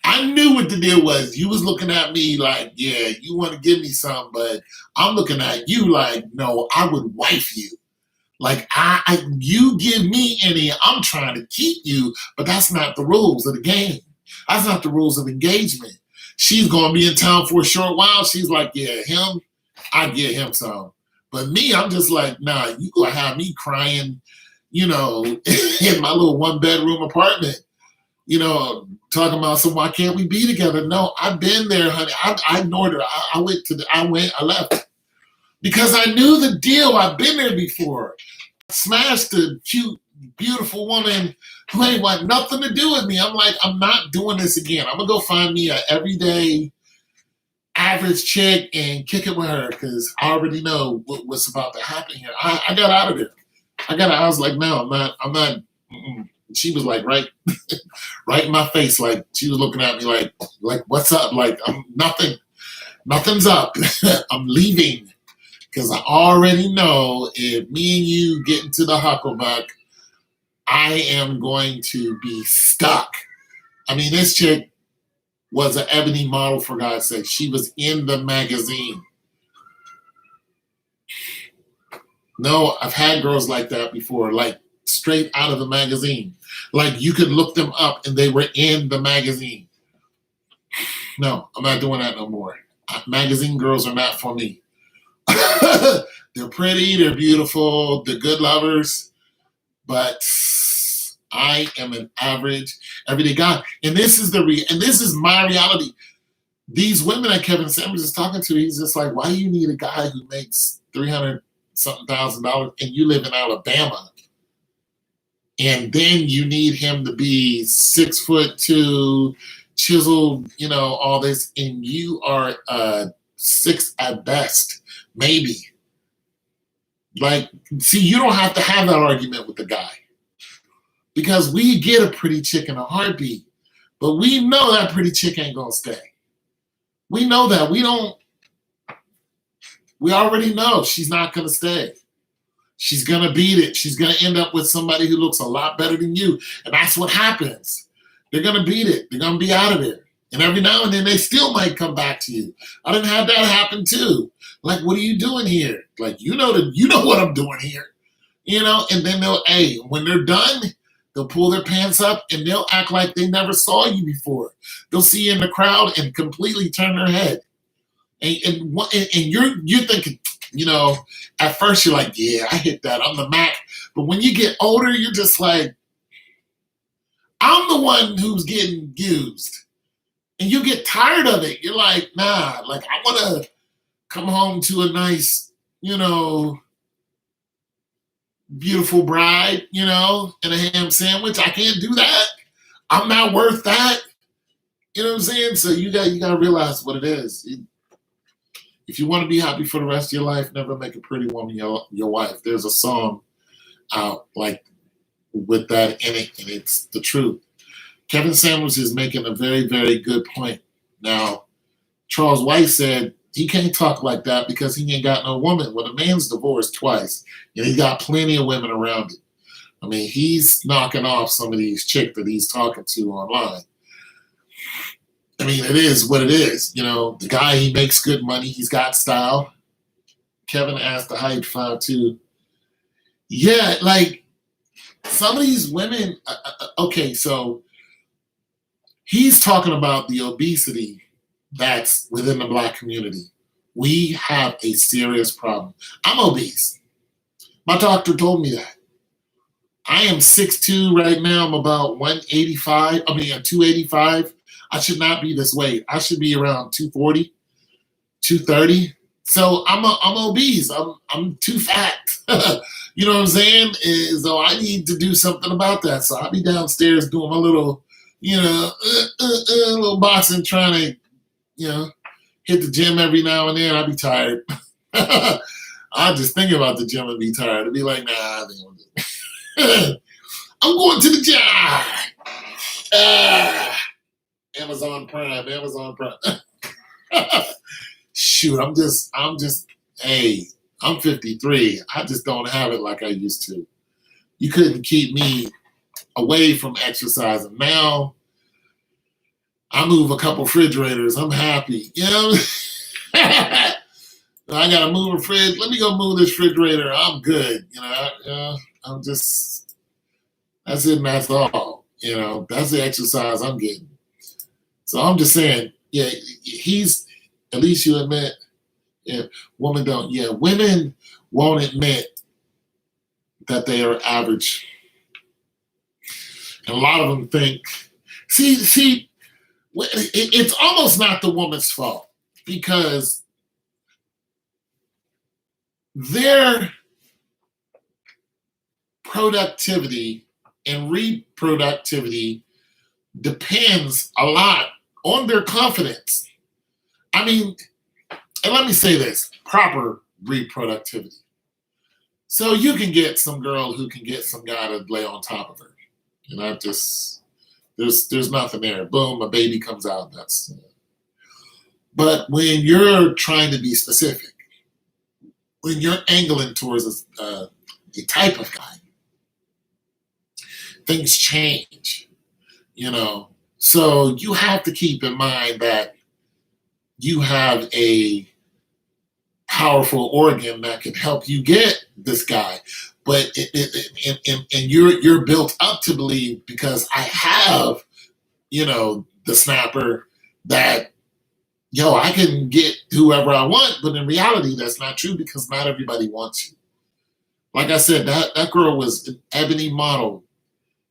what the deal was. You was looking at me like, yeah, you want to give me some, but I'm looking at you like, no, I would wife you. Like, you give me any, I'm trying to keep you, but that's not the rules of the game. That's not the rules of engagement. She's going to be in town for a short while. She's like, yeah, him, I get him some. But me, I'm just like, nah, you going to have me crying, in my little 1-bedroom apartment, talking about why can't we be together? No, I've been there, honey. I ignored her. I left. Because I knew the deal. I've been there before. Smashed a cute, beautiful woman who ain't want nothing to do with me. I'm like, I'm not doing this again. I'm going to go find me an everyday average chick and kick it with her because I already know what's about to happen here. I got out of there. I was like, no, I'm not. She was like right, right in my face, like she was looking at me like what's up? Like I'm nothing's up. I'm leaving because I already know if me and you get into the hucklebuck, I am going to be stuck. I mean, this chick was an ebony model, for God's sake. She was in the magazine. No, I've had girls like that before, like straight out of the magazine. Like you could look them up and they were in the magazine. No, I'm not doing that no more. Magazine girls are not for me. They're pretty, they're beautiful, they're good lovers, but I am an average, everyday guy. And this is and this is my reality. These women that Kevin Samuels is talking to, he's just like, why do you need a guy who makes $300-something thousand and you live in Alabama? And then you need him to be 6'2", chiseled, all this, and you are 6 at best, maybe. Like, see, you don't have to have that argument with the guy because we get a pretty chick in a heartbeat, but we know that pretty chick ain't gonna stay. We know that. We already know she's not gonna stay. She's going to beat it. She's going to end up with somebody who looks a lot better than you. And that's what happens. They're going to beat it. They're going to be out of there. And every now and then they still might come back to you. I didn't have that happen too. Like, what are you doing here? Like, you know what I'm doing here. And then when they're done, they'll pull their pants up and they'll act like they never saw you before. They'll see you in the crowd and completely turn their head. And you're thinking, at first you're like, yeah, I hit that. I'm the Mac. But when you get older, you're just like, I'm the one who's getting used. And you get tired of it. You're like, nah, like I want to come home to a nice, beautiful bride, and a ham sandwich. I can't do that. I'm not worth that. You know what I'm saying? So you got to realize what it is. If you want to be happy for the rest of your life, never make a pretty woman your wife. There's a song out like with that in it, and it's the truth. Kevin Samuels is making a very, very good point. Now, Charles White said he can't talk like that because he ain't got no woman. Well, the man's divorced twice, and he got plenty of women around him. I mean, he's knocking off some of these chicks that he's talking to online. I mean, it is what it is. The guy, he makes good money. He's got style. Kevin asked the height 5'2". Yeah, like some of these women, okay, so he's talking about the obesity that's within the Black community. We have a serious problem. I'm obese. My doctor told me that. I am 6'2" right now. I'm about 285. I should not be this weight. I should be around 240, 230. So I'm obese. I'm too fat. You know what I'm saying? So I need to do something about that. So I'll be downstairs doing my little, little boxing, trying to, hit the gym every now and then. I'll be tired. I'll just think about the gym and be tired. I'll be like, nah, I think I'm going to the gym. Amazon Prime. Shoot, I'm 53. I just don't have it like I used to. You couldn't keep me away from exercising. Now, I move a couple refrigerators. I'm happy. I got to move a fridge. Let me go move this refrigerator. I'm good. I'm just, that's it and that's all. That's the exercise I'm getting. So I'm just saying, yeah, he's, at least you admit, yeah, women don't. Yeah, women won't admit that they are average. And a lot of them think, see, it's almost not the woman's fault because their productivity and reproductivity depends a lot on their confidence. I mean, and let me say this, proper reproductivity. So you can get some girl who can get some guy to lay on top of her. And I just there's nothing there. Boom, a baby comes out. That's but when you're trying to be specific, when you're angling towards a type of guy, things change, you know. So you have to keep in mind that you have a powerful organ that can help you get this guy. But and you're built up to believe because I have, the snapper that I can get whoever I want. But in reality, that's not true because not everybody wants you. Like I said, that girl was an ebony model.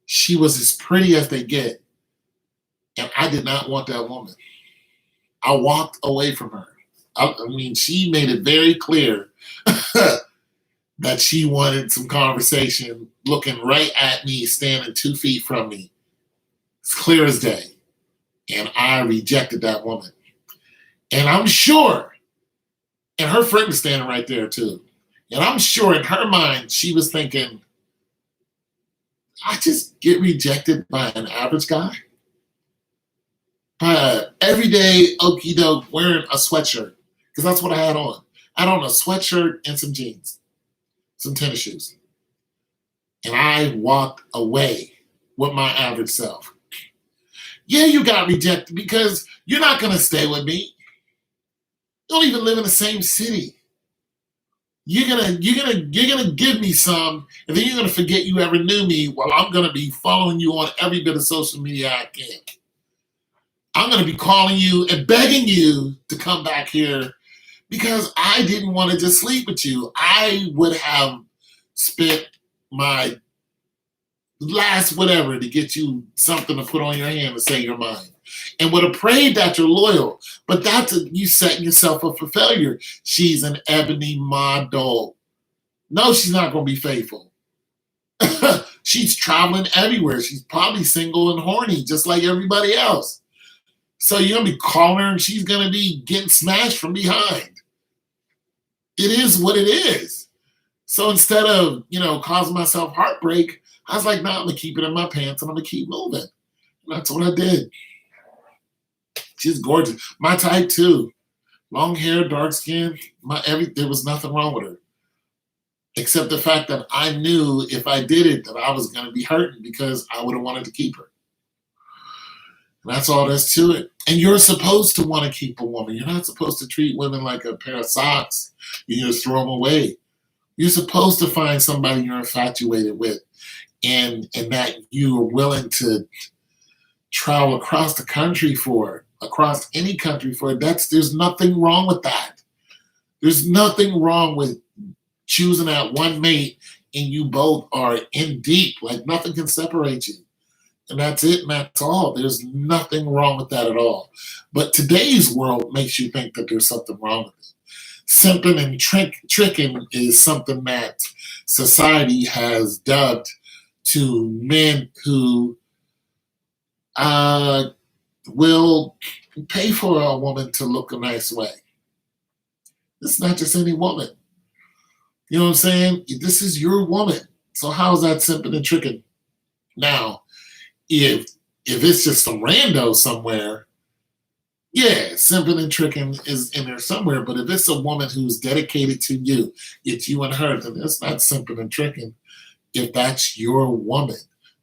She was as pretty as they get. And I did not want that woman. I walked away from her. I mean, she made it very clear that she wanted some conversation, looking right at me, standing 2 feet from me. It's clear as day. And I rejected that woman. And I'm sure, and her friend is standing right there too. And I'm sure in her mind, she was thinking, I just get rejected by an average guy? By an everyday okie doke wearing a sweatshirt. Because that's what I had on. I had on a sweatshirt and some jeans, some tennis shoes. And I walked away with my average self. Yeah, you got rejected because you're not going to stay with me. You don't even live in the same city. You're gonna give me some, and then you're gonna forget you ever knew me while I'm gonna be following you on every bit of social media I can. I'm gonna be calling you and begging you to come back here because I didn't want to just sleep with you. I would have spent my last whatever to get you something to put on your hand to say you're mine. And would have prayed that you're loyal. But that's you setting yourself up for failure. She's an ebony model. No, she's not going to be faithful. She's traveling everywhere. She's probably single and horny, just like everybody else. So you're going to be calling her and she's going to be getting smashed from behind. It is what it is. So instead of, causing myself heartbreak, I was like, no, I'm going to keep it in my pants and I'm going to keep moving. And that's what I did. She's gorgeous. My type too. Long hair, dark skin, there was nothing wrong with her. Except the fact that I knew if I did it that I was gonna be hurting because I would have wanted to keep her. And that's all there's to it. And you're supposed to want to keep a woman. You're not supposed to treat women like a pair of socks. You just throw them away. You're supposed to find somebody you're infatuated with and that you are willing to travel across the country for, across any country for. There's nothing wrong with that. There's nothing wrong with choosing that one mate and you both are in deep, like nothing can separate you. And that's it, and that's all. There's nothing wrong with that at all. But today's world makes you think that there's something wrong with it. Simping and tricking is something that society has dubbed to men who will pay for a woman to look a nice way. It's not just any woman. You know what I'm saying? This is your woman. So how is that simping and tricking? Now, if it's just some rando somewhere, yeah, simping and tricking is in there somewhere. But if it's a woman who's dedicated to you, it's you and her, then it's not simping and tricking. If that's your woman.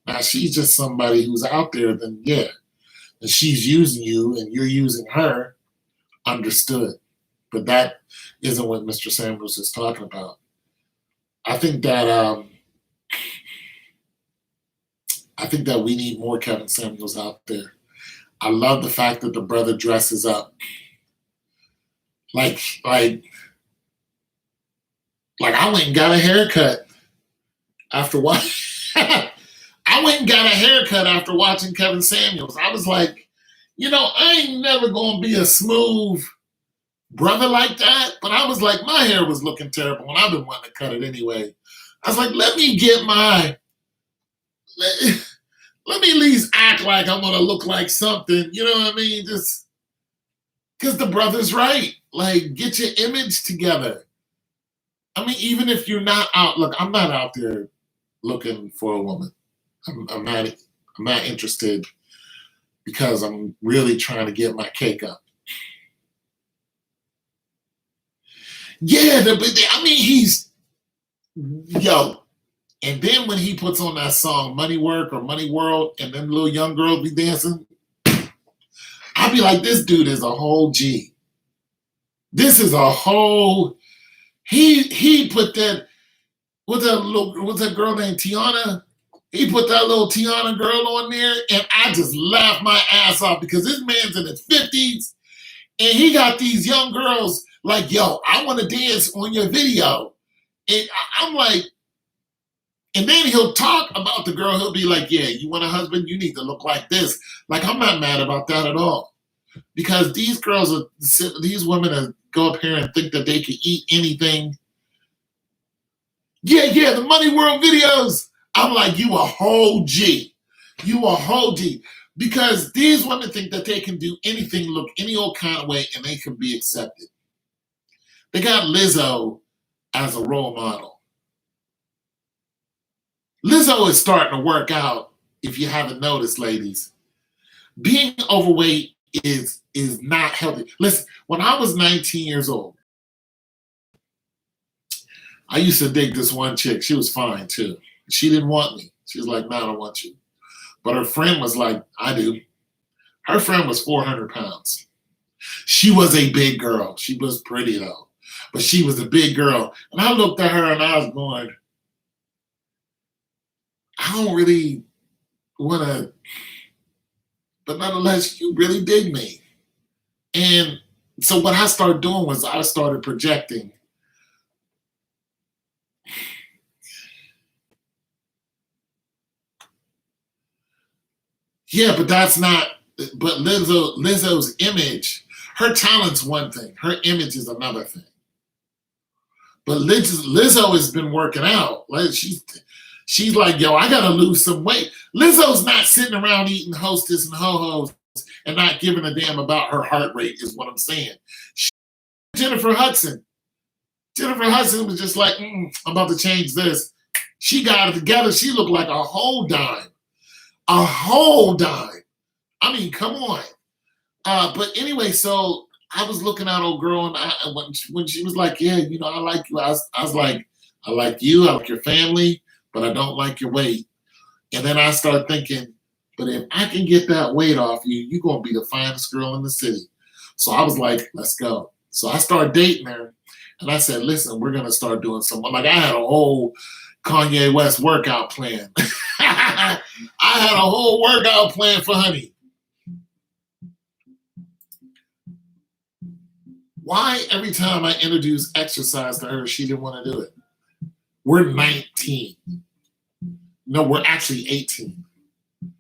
Now, she's just somebody who's out there, then yeah. And she's using you and you're using her, understood. But that isn't what Mr. Samuels is talking about. I think that we need more Kevin Samuels out there. I love the fact that the brother dresses up like I went and got a haircut after watching. I went and got a haircut after watching Kevin Samuels. I was like, I ain't never gonna be a smooth brother like that. But I was like, my hair was looking terrible, and I've been wanting to cut it anyway. I was like, let me at least act like I'm gonna look like something. You know what I mean? Just because the brother's right. Like, get your image together. I mean, even if you're not out, look, I'm not out there looking for a woman. I'm not I'm not interested because I'm really trying to get my cake up. Yeah, I mean, he's, yo. And then when he puts on that song Money Work or Money World and them little young girls be dancing, I'll be like, this dude is a whole G. This is a whole, he put that, what's that girl named Tiana? He put that little Tiana girl on there, and I just laughed my ass off because this man's in his 50s, and he got these young girls like, yo, I want to dance on your video. And I'm like, and then he'll talk about the girl. He'll be like, yeah, you want a husband? You need to look like this. Like, I'm not mad about that at all. Because these girls, these women that go up here and think that they can eat anything. Yeah, the Money World videos. I'm like, you a whole G. You a whole G. Because these women think that they can do anything, look any old kind of way, and they can be accepted. They got Lizzo as a role model. Lizzo is starting to work out, if you haven't noticed, ladies. Being overweight is not healthy. Listen, when I was 19 years old, I used to date this one chick. She was fine, too. She didn't want me. She was like, no, I don't want you. But her friend was like, I do. Her friend was 400 pounds. She was a big girl. She was pretty, though. But she was a big girl. And I looked at her and I was going, I don't really want to, but nonetheless, you really dig me. And so what I started doing was I started projecting. Yeah, but that's not, but Lizzo's image, her talent's one thing. Her image is another thing. But Lizzo has been working out. Like she's like, yo, I gotta lose some weight. Lizzo's not sitting around eating Hostess and Ho-Hos and not giving a damn about her heart rate, is what I'm saying. Jennifer Hudson was just like, I'm about to change this. She got it together. She looked like a whole dime. A whole dime. I mean, come on. But anyway, so I was looking at old girl, and when she was like, yeah, you know, I like you. I was like, I like you. I like your family, but I don't like your weight. And then I started thinking, but if I can get that weight off you, you're going to be the finest girl in the city. So I was like, let's go. So I started dating her, and I said, listen, we're going to start doing something. Like, I had a whole Kanye West workout plan. I had a whole workout plan for honey. Why every time I introduce exercise to her, she didn't want to do it? We're 19. No, we're actually 18. And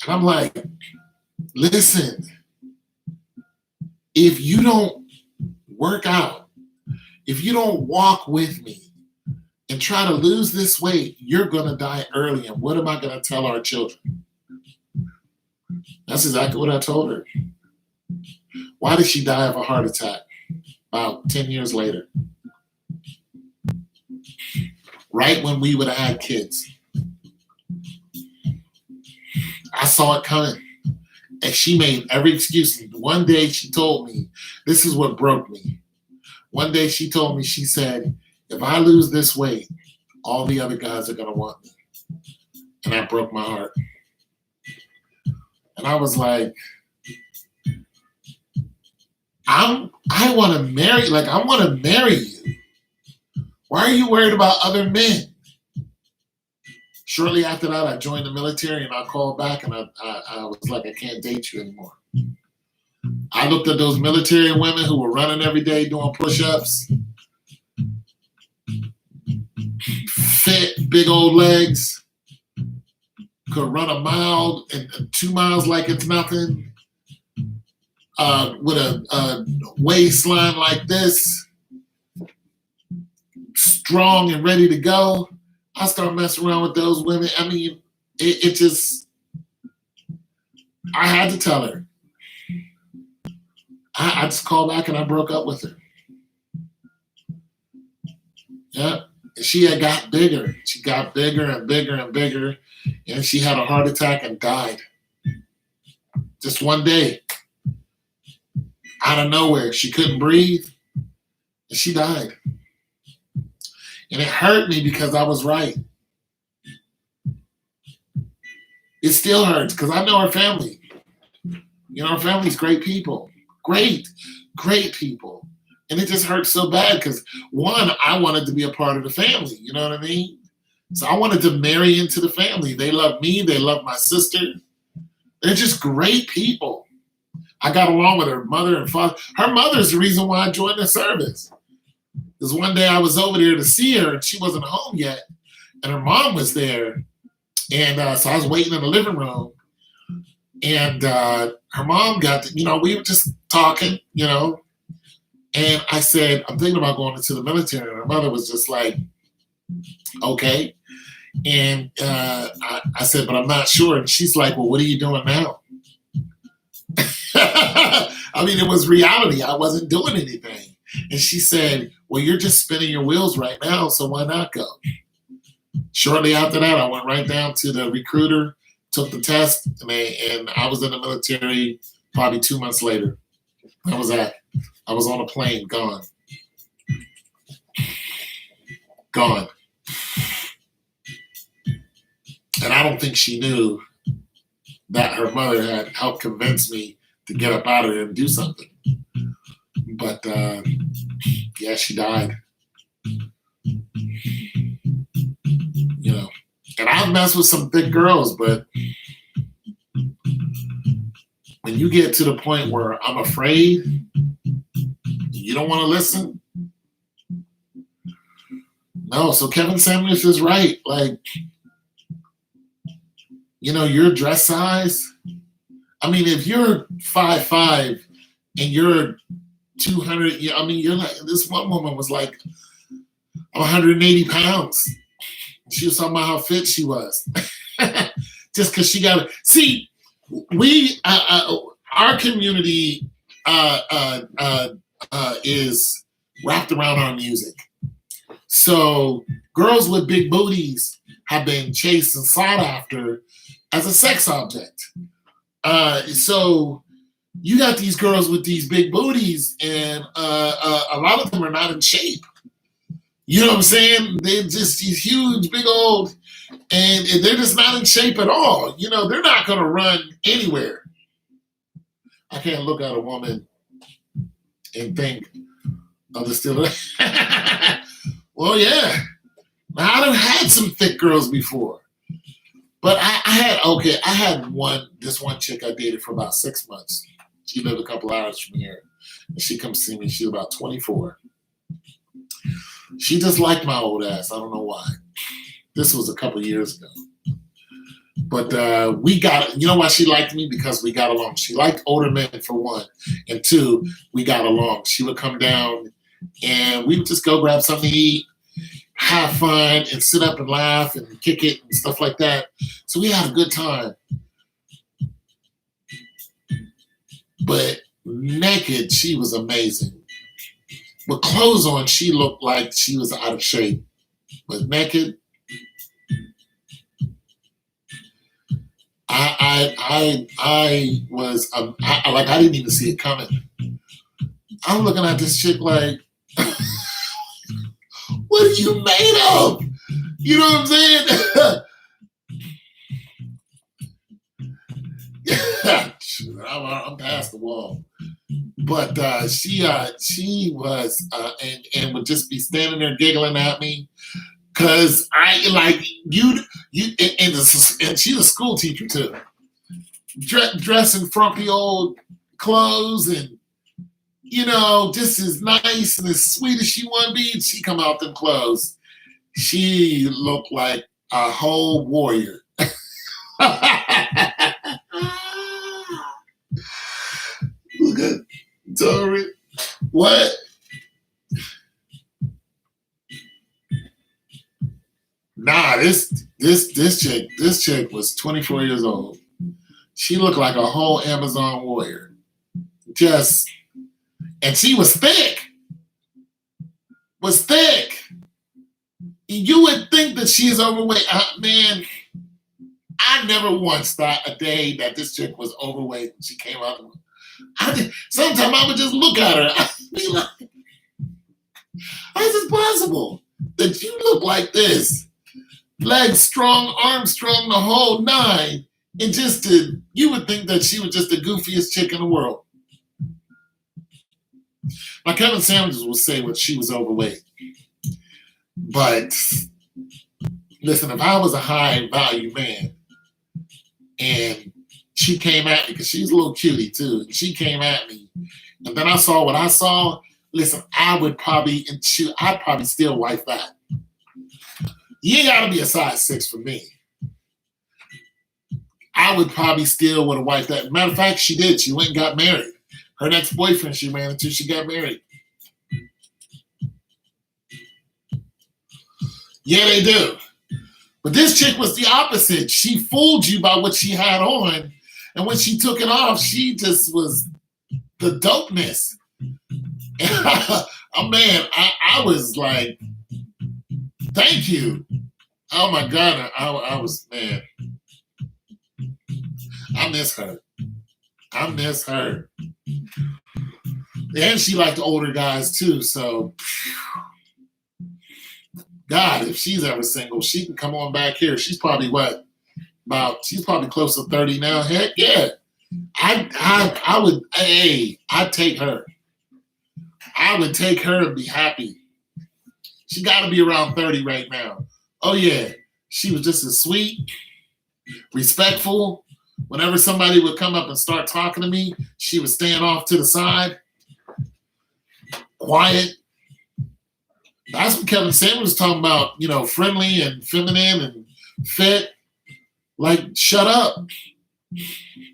I'm like, listen, if you don't work out, if you don't walk with me and try to lose this weight, you're going to die early. And what am I going to tell our children? That's exactly what I told her. Why did she die of a heart attack about 10 years later? Right when we would have had kids. I saw it coming. And she made every excuse. One day she told me, this is what broke me. One day she told me, she said, if I lose this weight, all the other guys are going to want me. And that broke my heart. And I was like, I want to marry, like, I want to marry you. Why are you worried about other men? Shortly after that, I joined the military, and I called back, and I was like, I can't date you anymore. I looked at those military women who were running every day doing push-ups, fit, big old legs, could run a mile and 2 miles like it's nothing, with a waistline like this, strong and ready to go. I started messing around with those women. I mean, it just, I had to tell her. I just called back and I broke up with her. Yeah. She had got bigger. She got bigger and bigger and bigger. and she had a heart attack and died. Just one day, out of nowhere, she couldn't breathe, and she died. And it hurt me because I was right. It still hurts because I know her family. You know, her family's great people. Great, great people. And it just hurts so bad because, one, I wanted to be a part of the family. You know what I mean? So I wanted to marry into the family. They love me. They love my sister. They're just great people. I got along with her mother and father. Her mother's the reason why I joined the service. Because one day I was over there to see her and she wasn't home yet. And her mom was there. And so I was waiting in the living room. And her mom got to, we were just talking, And I said, I'm thinking about going into the military. And her mother was just like, okay. And I said, but I'm not sure. And she's like, well, what are you doing now? I mean, it was reality. I wasn't doing anything. And she said, well, you're just spinning your wheels right now, so why not go? Shortly after that, I went right down to the recruiter, took the test, and I was in the military probably 2 months later. That was that. I was on a plane, gone. Gone. And I don't think she knew that her mother had helped convince me to get up out of there and do something. But, yeah, she died. And I've messed with some thick girls, but when you get to the point where I'm afraid, you don't want to listen. No, so Kevin Samuels is right. Like, your dress size. I mean, if you're 5'5" and you're 200, you're like, this one woman was like 180 pounds. She was talking about how fit she was. Just because she got it. See, our community is wrapped around our music. So girls with big booties have been chased and sought after as a sex object. So you got these girls with these big booties, and a lot of them are not in shape. You know what I'm saying? They're just these huge, big old, and they're just not in shape at all. They're not going to run anywhere. I can't look at a woman and think, oh, they're still Well, yeah. Now, I've had some thick girls before. But I had this one chick I dated for about 6 months. She lived a couple hours from here. And she comes see me. She's about 24. She just liked my old ass. I don't know why. This was a couple years ago. But we got, why she liked me? Because we got along. She liked older men, for one. And two, we got along. She would come down and we would just go grab something to eat, have fun, and sit up and laugh and kick it and stuff like that. So we had a good time. But naked, she was amazing. With clothes on, she looked like she was out of shape. But naked, I was I didn't even see it coming. I'm looking at this chick like, what are you made of? You know what I'm saying? I'm past the wall. But she was and would just be standing there giggling at me because I like you and she's a school teacher too. Dressed in frumpy old clothes and just as nice and as sweet as she want to be. She come out them clothes. She looked like a whole warrior. Look at Dory. What? Nah, this chick was 24 years old. She looked like a whole Amazon warrior. And she was thick. You would think that she's overweight. Man, I never once thought a day that this chick was overweight when she came out. Sometimes I would just look at her. I'd be like, how is it possible that you look like this? Legs strong, arms strong, the whole nine. And you would think that she was just the goofiest chick in the world. Now, Kevin Samuels would say when she was overweight. But listen, if I was a high value man and she came at me, because she's a little cutie too, and she came at me, and then I saw what I saw, listen, I'd probably still wife that. You ain't gotta be a size 6 for me. I would probably still would have wiped that. Matter of fact, she did. She went and got married. Her next boyfriend she ran into, she got married. Yeah, they do. But this chick was the opposite. She fooled you by what she had on. And when she took it off, she just was the dopeness. Oh, man, I was like, thank you. Oh, my God. I was, man. I miss her. I miss her. And she liked older guys, too. So, God, if she's ever single, she can come on back here. She's probably she's probably close to 30 now. Heck yeah. I would, I'd take her. I would take her and be happy. She got to be around 30 right now. Oh, yeah. She was just as sweet, respectful. Whenever somebody would come up and start talking to me, she would stand off to the side, quiet. That's what Kevin Samuels was talking about, friendly and feminine and fit. Like, shut up.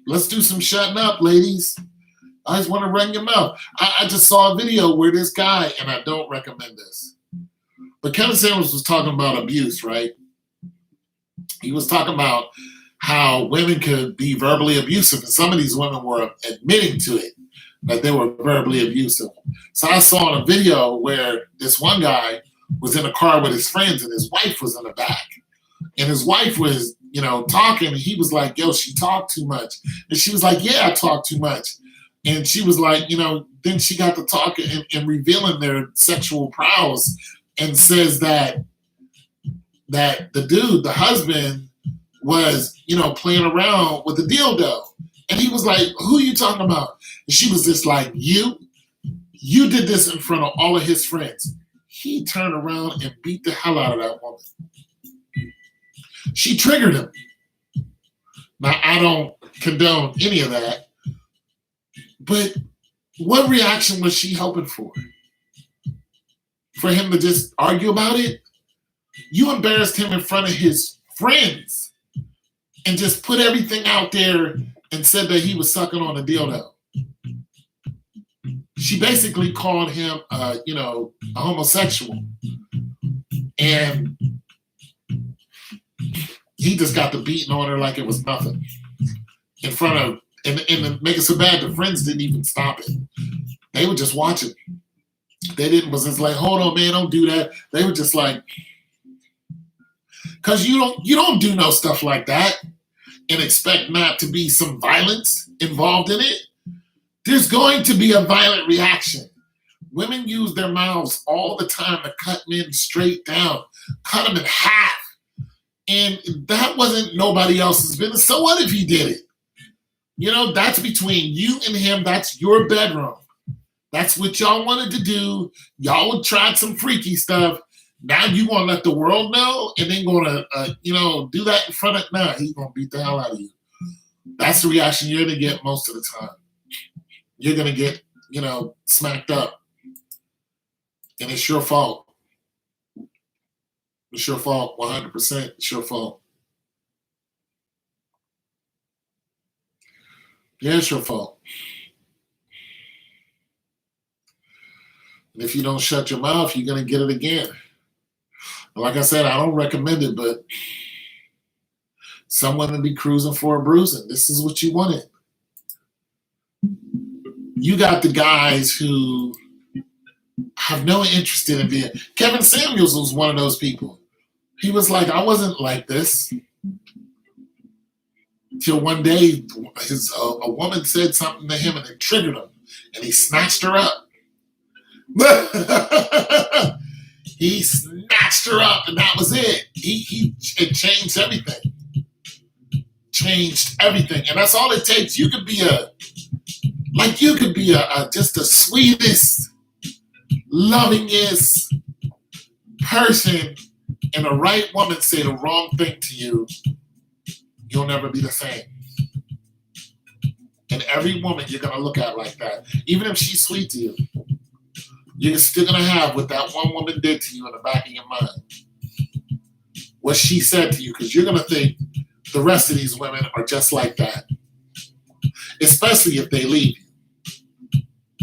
Let's do some shutting up, ladies. I just want to run your mouth. I just saw a video where this guy, and I don't recommend this, but Kevin Samuels was talking about abuse, right? He was talking about how women could be verbally abusive, and some of these women were admitting to it, that they were verbally abusive. So I saw in a video where this one guy was in a car with his friends and his wife was in the back. And his wife was, talking, and he was like, yo, she talked too much. And she was like, yeah, I talk too much. And she was like, then she got to talking and revealing their sexual prowess, and says that the dude, the husband, was, playing around with the dildo. And he was like, who are you talking about? And she was just like, you did this in front of all of his friends. He turned around and beat the hell out of that woman. She triggered him. Now, I don't condone any of that, but what reaction was she hoping for? For him to just argue about it? You embarrassed him in front of his friends and just put everything out there and said that he was sucking on a dildo. She basically called him, a homosexual. And he just got the beating on her like it was nothing. In front of, and to make it so bad, the friends didn't even stop it. They were just watching. Was just like, hold on, man, don't do that. They were just like, because you don't do no stuff like that and expect not to be some violence involved in it. There's going to be a violent reaction. Women use their mouths all the time to cut men straight down, cut them in half. And that wasn't nobody else's business. So what if he did it? That's between you and him. That's your bedroom. That's what y'all wanted to do. Y'all would try some freaky stuff. Now you want to let the world know and then going to, do that in front of, he's going to beat the hell out of you. That's the reaction you're going to get most of the time. You're going to get, smacked up. And it's your fault. It's your fault, 100%. It's your fault. Yeah, it's your fault. And if you don't shut your mouth, you're going to get it again. Like I said, I don't recommend it, but some women be cruising for a bruising. This is what you wanted. You got the guys who have no interest in being. Kevin Samuels was one of those people. He was like, I wasn't like this. Till one day, a woman said something to him and it triggered him, and he snatched her up. He snatched her up, and that was it. It changed everything. Changed everything, and that's all it takes. You could be just the sweetest, lovingest person, and the right woman say the wrong thing to you, you'll never be the same. And every woman you're gonna look at like that, even if she's sweet to you, you're still gonna have what that one woman did to you in the back of your mind. What she said to you, because you're gonna think the rest of these women are just like that. Especially if they leave you.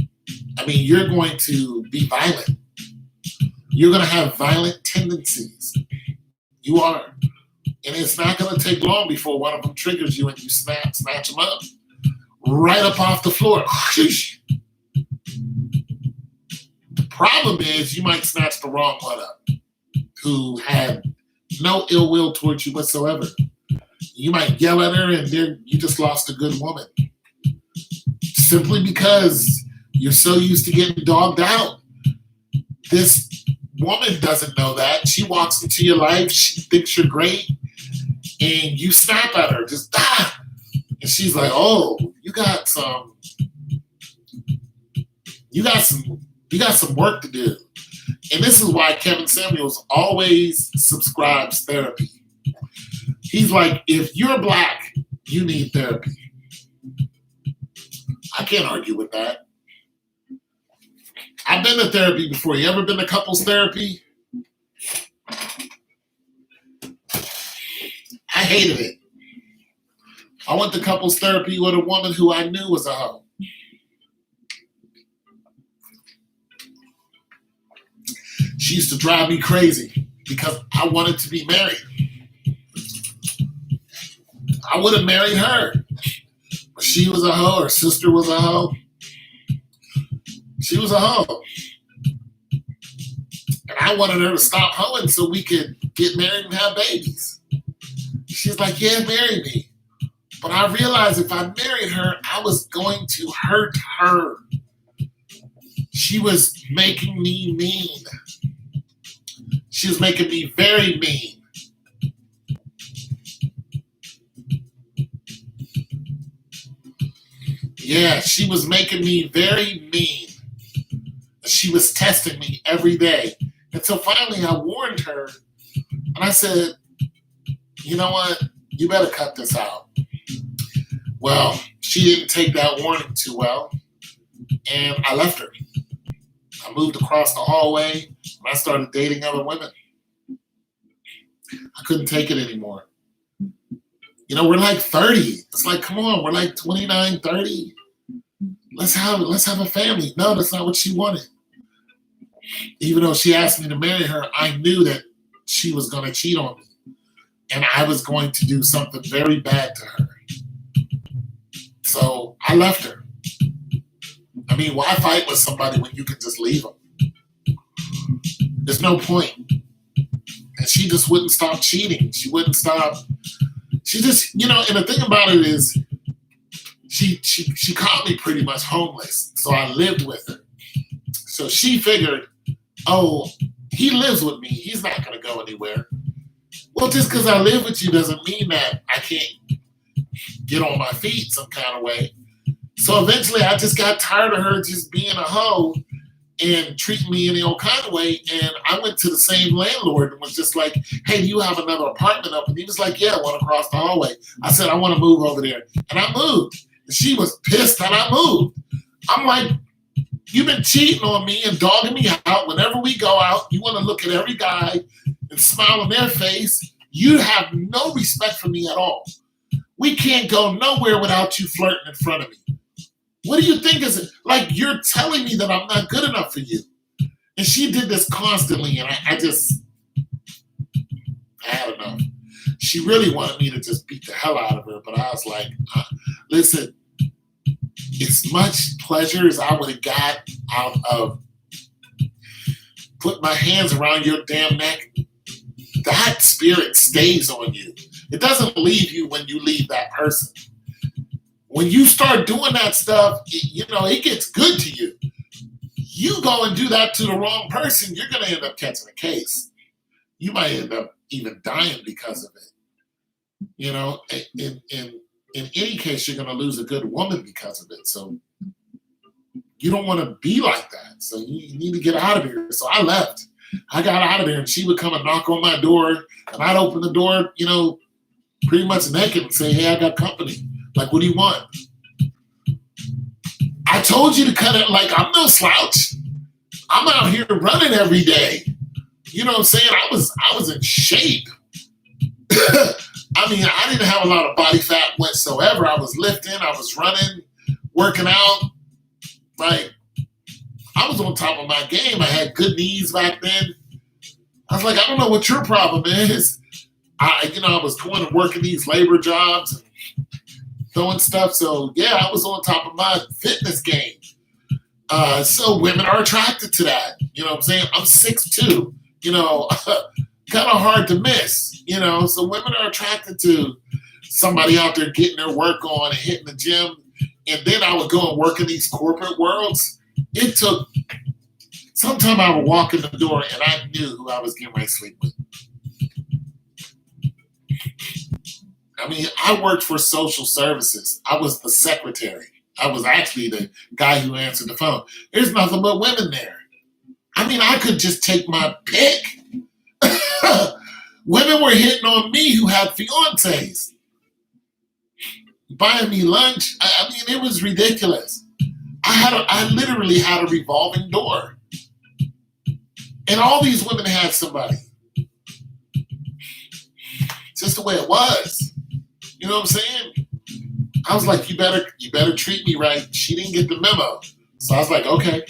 I mean, you're going to be violent. You're gonna have violent tendencies. You are. And it's not gonna take long before one of them triggers you and you snatch them up. Right up off the floor. The problem is you might snatch the wrong one up who had no ill will towards you whatsoever. You might yell at her and then you just lost a good woman. Simply because you're so used to getting dogged out. This woman doesn't know that. She walks into your life, she thinks you're great, and you snap at her, just and she's like, "Oh, you got some work to do." And this is why Kevin Samuels always subscribes therapy. He's like, if you're black, you need therapy. I can't argue with that. I've been to therapy before. You ever been to couples therapy? I hated it. I went to couples therapy with a woman who I knew was a hoe. She used to drive me crazy because I wanted to be married. I would have married her. But she was a hoe. Her sister was a hoe. She was a hoe. And I wanted her to stop hoeing so we could get married and have babies. She's like, yeah, marry me. But I realized if I married her, I was going to hurt her. She was making me mean. She was making me very mean. Yeah, she was making me very mean. She was testing me every day. And so finally I warned her and I said, you know what? You better cut this out. Well, she didn't take that warning too well. And I left her. I moved across the hallway and I started dating other women. I couldn't take it anymore. You know, we're like 30. It's like, come on, we're like 29, 30. Let's have a family. No, that's not what she wanted. Even though she asked me to marry her, I knew that she was going to cheat on me. And I was going to do something very bad to her. So I left her. I mean, why fight with somebody when you can just leave them? There's no point. And she just wouldn't stop cheating. She wouldn't stop. She just, you know, and the thing about it is she caught me pretty much homeless. So I lived with her. So she figured, oh, he lives with me. He's not going to go anywhere. Well, just because I live with you doesn't mean that I can't get on my feet some kind of way. So eventually I just got tired of her just being a hoe and treating me any old kind of way. And I went to the same landlord and was just like, hey, do you have another apartment up? And he was like, yeah, one across the hallway. I said, I want to move over there. And I moved. And she was pissed that I moved. I'm like, you've been cheating on me and dogging me out. Whenever we go out, you want to look at every guy and smile on their face. You have no respect for me at all. We can't go nowhere without you flirting in front of me. What do you think is it? Like, you're telling me that I'm not good enough for you. And she did this constantly, and I don't know. She really wanted me to just beat the hell out of her, but I was like, listen, as much pleasure as I would have got out of putting my hands around your damn neck, that spirit stays on you. It doesn't leave you when you leave that person. When you start doing that stuff, it gets good to you. You go and do that to the wrong person, you're going to end up catching a case. You might end up even dying because of it. In any case, you're going to lose a good woman because of it. So you don't want to be like that. So you need to get out of here. So I left. I got out of there, and she would come and knock on my door, and I'd open the door, pretty much naked and say, hey, I got company. Like, what do you want? I told you to cut it. Like, I'm no slouch. I'm out here running every day. You know what I'm saying? I was in shape. I mean, I didn't have a lot of body fat whatsoever. I was lifting, I was running, working out. Like, I was on top of my game. I had good knees back then. I was like, I don't know what your problem is. I was going and working these labor jobs and throwing stuff. So, yeah, I was on top of my fitness game. So women are attracted to that. You know what I'm saying? I'm 6'2", kind of hard to miss, So women are attracted to somebody out there getting their work on and hitting the gym. And then I would go and work in these corporate worlds. It took, sometime I would walk in the door and I knew who I was getting ready to sleep with. I mean, I worked for social services. I was the secretary. I was actually the guy who answered the phone. There's nothing but women there. I mean, I could just take my pick. Women were hitting on me who had fiancés, buying me lunch. I mean, it was ridiculous. I literally had a revolving door. And all these women had somebody. Just the way it was. You know what I'm saying? I was like, you better treat me right. She didn't get the memo. So I was like, okay.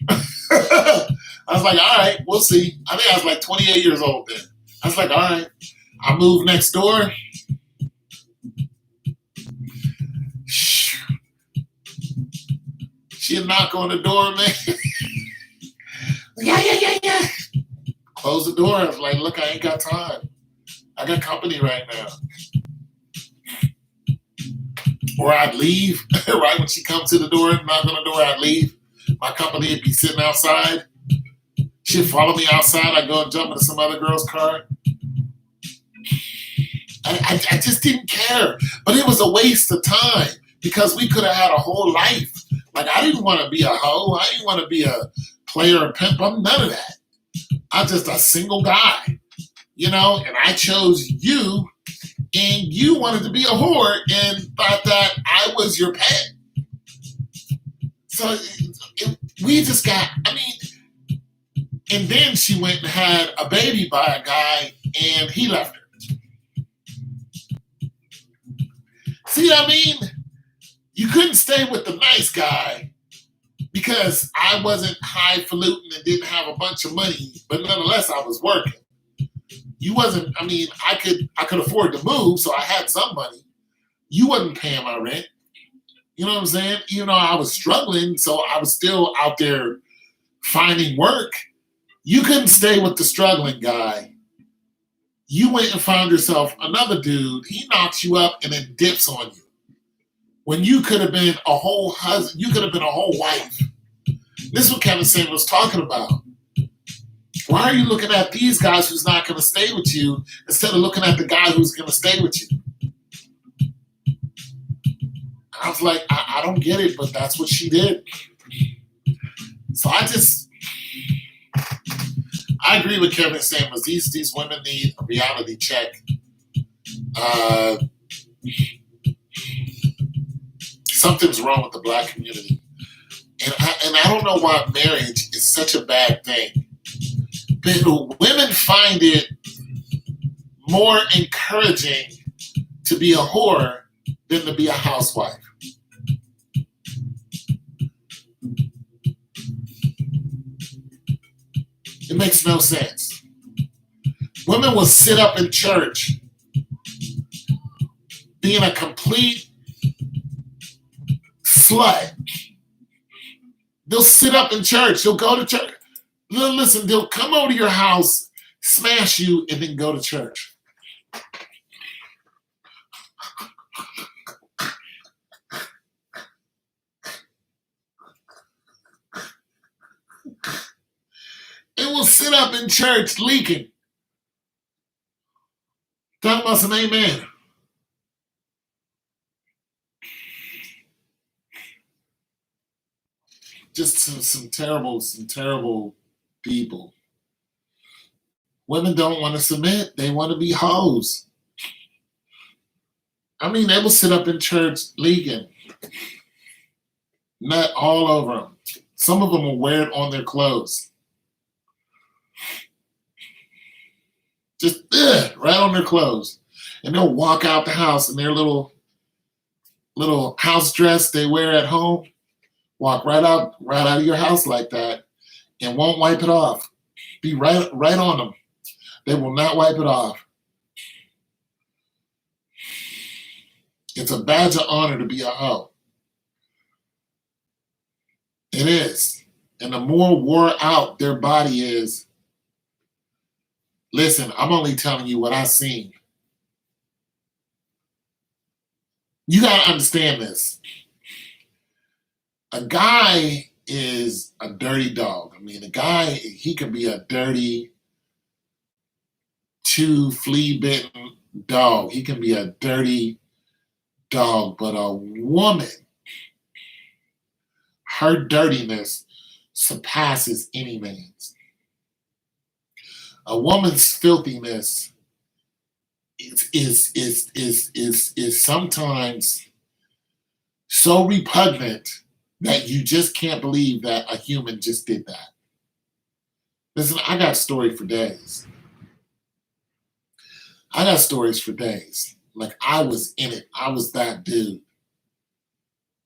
I was like, all right, we'll see. I think I was like 28 years old then. I was like, all right. I moved next door. She'd knock on the door, man. Yeah. Close the door. I was like, look, I ain't got time. I got company right now. Or I'd leave right when she comes to the door, knock on the door, I'd leave. My company would be sitting outside. She'd follow me outside. I'd go and jump into some other girl's car. I just didn't care. But it was a waste of time because we could have had a whole life. Like, I didn't want to be a hoe. I didn't want to be a player or pimp. I'm none of that. I'm just a single guy, and I chose you. And you wanted to be a whore and thought that I was your pet. So we just got, and then she went and had a baby by a guy and he left her. See what I mean? You couldn't stay with the nice guy because I wasn't highfalutin and didn't have a bunch of money, but nonetheless, I was working. You wasn't, I could afford to move, so I had some money. You wasn't paying my rent. You know what I'm saying? Even though I was struggling, so I was still out there finding work. You couldn't stay with the struggling guy. You went and found yourself another dude. He knocks you up and then dips on you. When you could have been a whole husband, you could have been a whole wife. This is what Kevin Samuels was talking about. Why are you looking at these guys who's not going to stay with you instead of looking at the guy who's going to stay with you? I was like, I don't get it, but that's what she did. So I agree with Kevin Samuels. These women need a reality check. Something's wrong with the Black community. And I don't know why marriage is such a bad thing. But women find it more encouraging to be a whore than to be a housewife. It makes no sense. Women will sit up in church being a complete slut. They'll sit up in church. They'll go to church. Listen, they'll come over to your house, smash you, and then go to church. It will sit up in church leaking. Talking about some amen. Just some terrible people. Women don't want to submit. They want to be hoes. I mean, they will sit up in church leaking. Nut all over them. Some of them will wear it on their clothes. Just right on their clothes. And they'll walk out the house in their little house dress they wear at home. Walk right out of your house like that and won't wipe it off. Be right on them. They will not wipe it off. It's a badge of honor to be a hoe. It is. And the more wore out their body is, listen, I'm only telling you what I've seen. You got to understand this. A guy is a dirty dog. I mean, a guy, he could be a dirty, flea-bitten dog. He can be a dirty dog. But a woman, her dirtiness surpasses any man's. A woman's filthiness is sometimes so repugnant that you just can't believe that a human just did that. Listen, I got story for days. I got stories for days. Like, I was in it. I was that dude.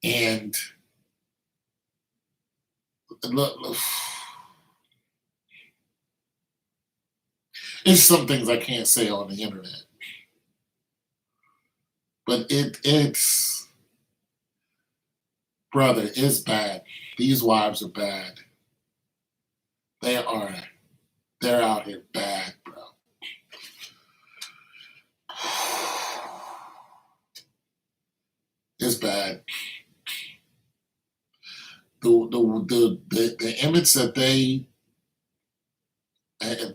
And look, there's some things I can't say on the internet. But it's, brother, it's bad. These wives are bad. They're out here bad, bro. It's bad. The image that they,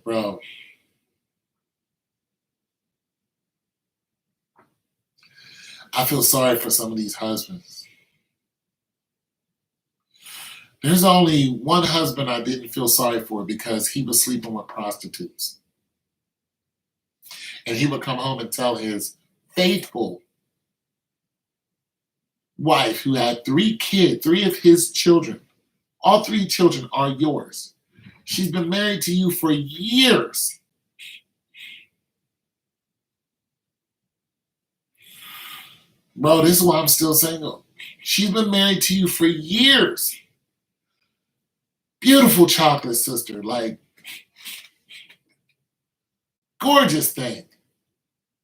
bro. I feel sorry for some of these husbands. There's only one husband I didn't feel sorry for because he was sleeping with prostitutes. And he would come home and tell his faithful wife, who had 3 kids, 3 of his children, all 3 children are yours. She's been married to you for years. Bro, this is why I'm still single. She's been married to you for years. Beautiful chocolate sister, like, gorgeous thing.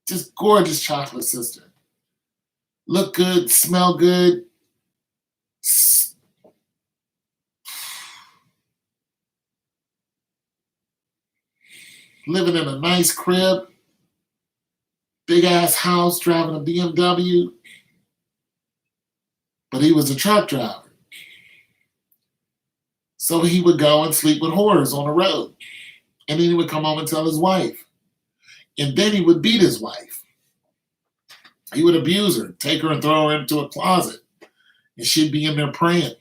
Just gorgeous chocolate sister. Look good, smell good. Living in a nice crib. Big ass house, driving a BMW. But he was a truck driver. So he would go and sleep with whores on the road. And then he would come home and tell his wife. And then he would beat his wife. He would abuse her, take her and throw her into a closet. And she'd be in there praying.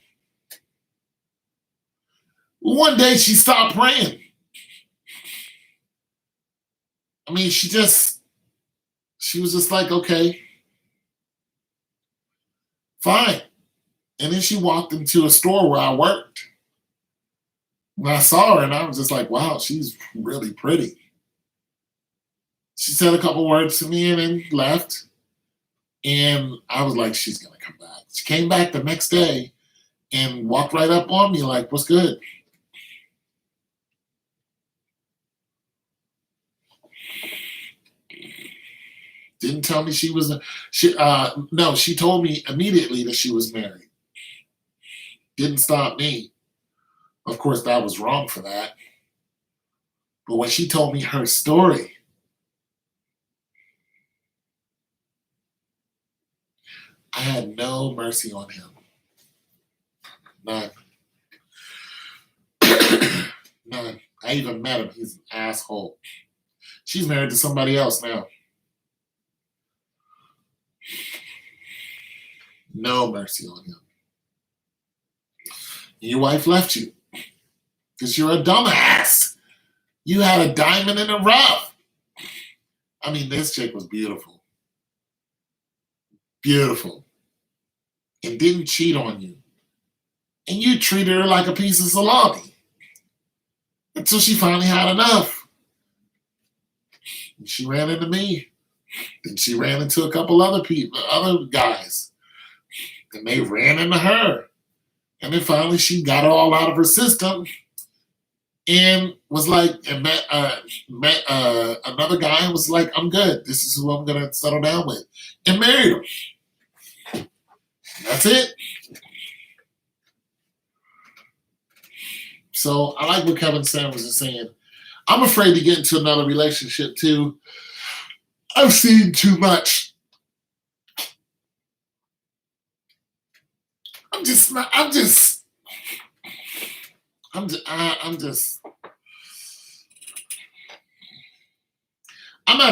One day she stopped praying. I mean, she was just like, okay, fine. And then she walked into a store where I worked. And I saw her and I was just like, wow, she's really pretty. She said a couple words to me and then left. And I was like, she's going to come back. She came back the next day and walked right up on me like, what's good? Didn't tell me she was, no, she told me immediately that she was married. Didn't stop me. Of course, that was wrong for that. But when she told me her story, had no mercy on him. None. None. I even met him. He's an asshole. She's married to somebody else now. No mercy on him. Your wife left you because you're a dumbass. You had a diamond in the rough. I mean, this chick was beautiful. Beautiful. And didn't cheat on you. And you treated her like a piece of salami. Until she finally had enough. And she ran into me. Then she ran into a couple other people, other guys. And they ran into her. And then finally she got it all out of her system and was like, and met another guy and was like, I'm good. This is who I'm going to settle down with. And married him. That's it. So I like what Kevin Samuels is saying. I'm afraid to get into another relationship too. I've seen too much. I'm at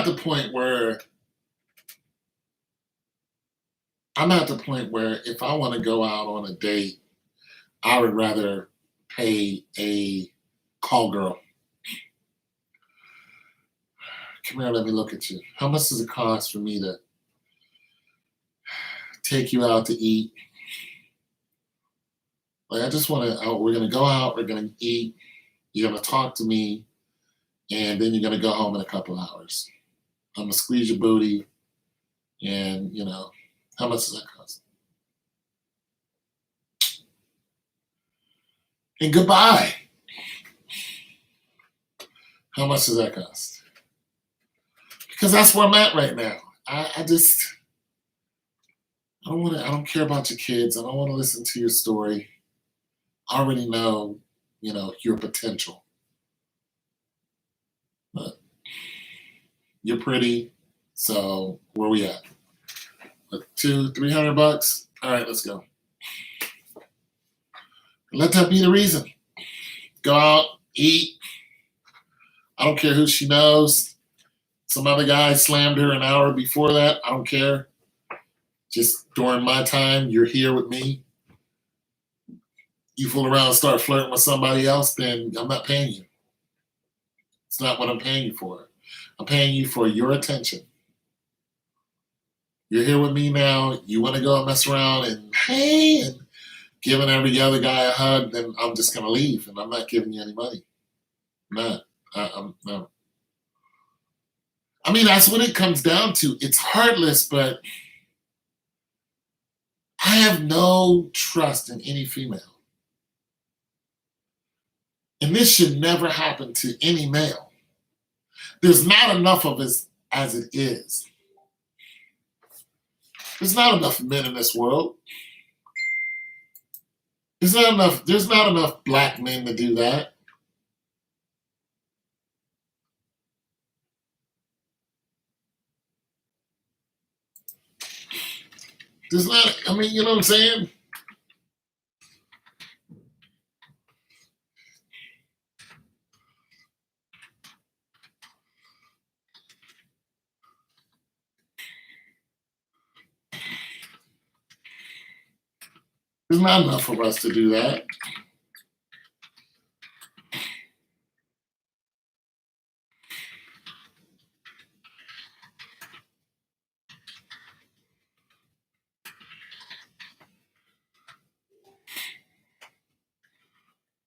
the point where if I want to go out on a date, I would rather pay a call girl. Come here, let me look at you. How much does it cost for me to take you out to eat? Like, I just want to, we're going to go out, we're going to eat, you're going to talk to me, and then you're going to go home in a couple hours. I'm going to squeeze your booty, and, how much does that cost? And goodbye. How much does that cost? Because that's where I'm at right now. I don't care about your kids. I don't want to listen to your story. I already know, your potential. But you're pretty, so where we at? $200-300? All right, let's go. Let that be the reason. Go out, eat. I don't care who she knows. Some other guy slammed her an hour before that. I don't care. Just during my time, you're here with me. You fool around and start flirting with somebody else, then I'm not paying you. It's not what I'm paying you for. I'm paying you for your attention. You're here with me now. You want to go and mess around and hey, and giving every other guy a hug, then I'm just going to leave, and I'm not giving you any money. I'm not. No. I mean, that's what it comes down to. It's heartless, but I have no trust in any female. And this should never happen to any male. There's not enough of us as it is. There's not enough men in this world. There's not enough black men to do that. There's not, you know what I'm saying? There's not enough of us to do that.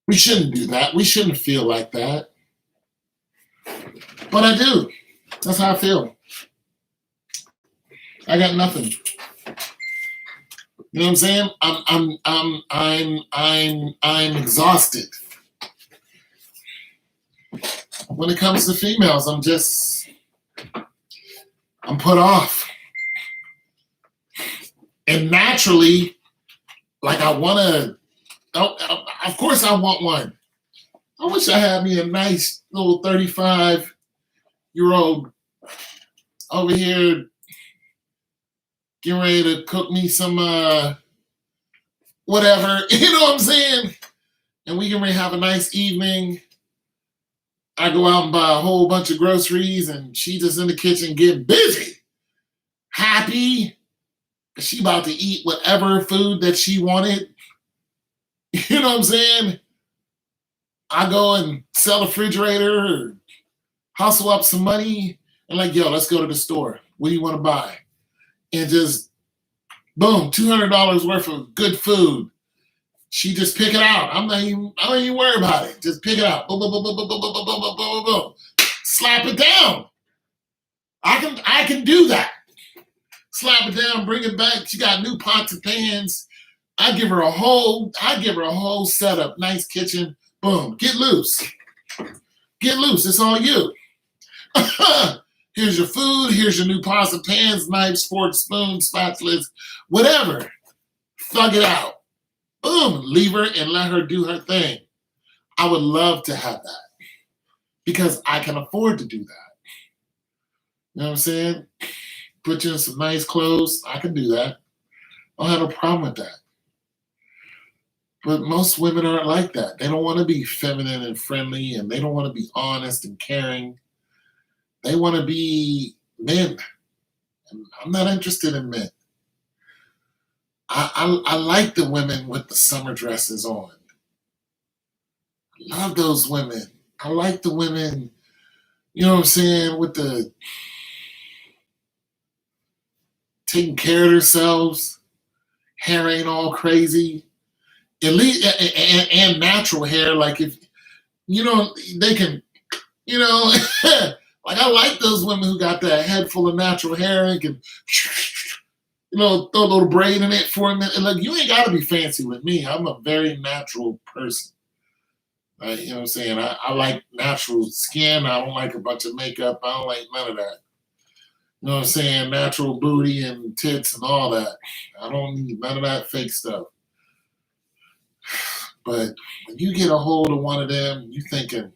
We shouldn't do that. We shouldn't feel like that. But I do. That's how I feel. I got nothing. You know what I'm saying? I'm exhausted. When it comes to females, I'm put off. And naturally, like I want to, of course I want one. I wish I had me a nice little 35-year-old over here getting ready to cook me some whatever, you know what I'm saying? And we can ready to have a nice evening. I go out and buy a whole bunch of groceries, and she just in the kitchen getting busy, happy. She about to eat whatever food that she wanted. You know what I'm saying? I go and sell a refrigerator or hustle up some money and like, yo, let's go to the store. What do you want to buy? And just boom, $200 worth of good food. She just pick it out. I don't even worry about it. Just pick it out. Boom, boom, boom, boom, boom, boom, boom, boom, boom, boom, boom, boom. Slap it down. I can do that. Slap it down, bring it back. She got new pots and pans. I give her a whole setup. Nice kitchen. Boom. Get loose. Get loose. It's all you. Here's your food. Here's your new pots and pans, knives, forks, spoons, spatulas, whatever. Thug it out. Boom. Leave her and let her do her thing. I would love to have that because I can afford to do that. You know what I'm saying? Put you in some nice clothes. I can do that. I don't have a problem with that. But most women aren't like that. They don't want to be feminine and friendly, and they don't want to be honest and caring. They want to be men. And I'm not interested in men. I like the women with the summer dresses on. I love those women. I like the women, you know what I'm saying, with the taking care of themselves, hair ain't all crazy. At least and natural hair, like if you know they can, you know, like I like those women who got that head full of natural hair and can, you know, throw a little braid in it for a minute. And look, you ain't got to be fancy with me. I'm a very natural person. You know what I'm saying? I like natural skin. I don't like a bunch of makeup. I don't like none of that. You know what I'm saying? Natural booty and tits and all that. I don't need none of that fake stuff. But when you get a hold of one of them, you thinking,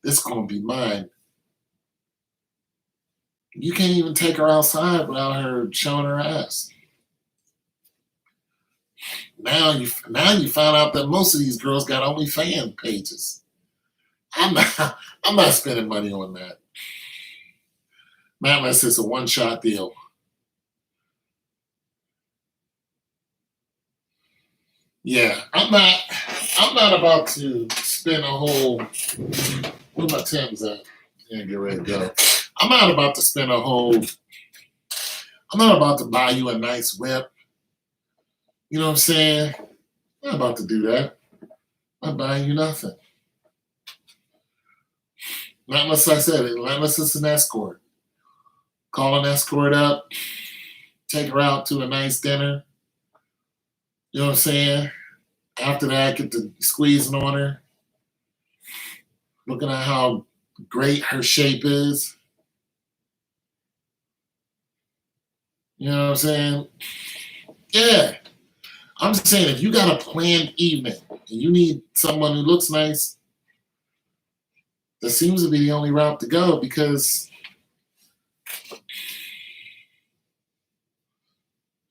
this gonna be mine. You can't even take her outside without her showing her ass. Now you find out that most of these girls got OnlyFans pages. I'm not spending money on that. Not unless it's a one-shot deal. Yeah, I'm not about to spend a whole. Where my Tim's at? Yeah, get ready to go. I'm not about to spend a whole. I'm not about to buy you a nice whip. You know what I'm saying? I'm not about to do that. I'm not buying you nothing. Not unless I said it. Not unless it's an escort. Call an escort up. Take her out to a nice dinner. You know what I'm saying? After that, get to squeezing on her. Looking at how great her shape is. You know what I'm saying? Yeah. I'm just saying, if you got a planned evening and you need someone who looks nice, that seems to be the only route to go because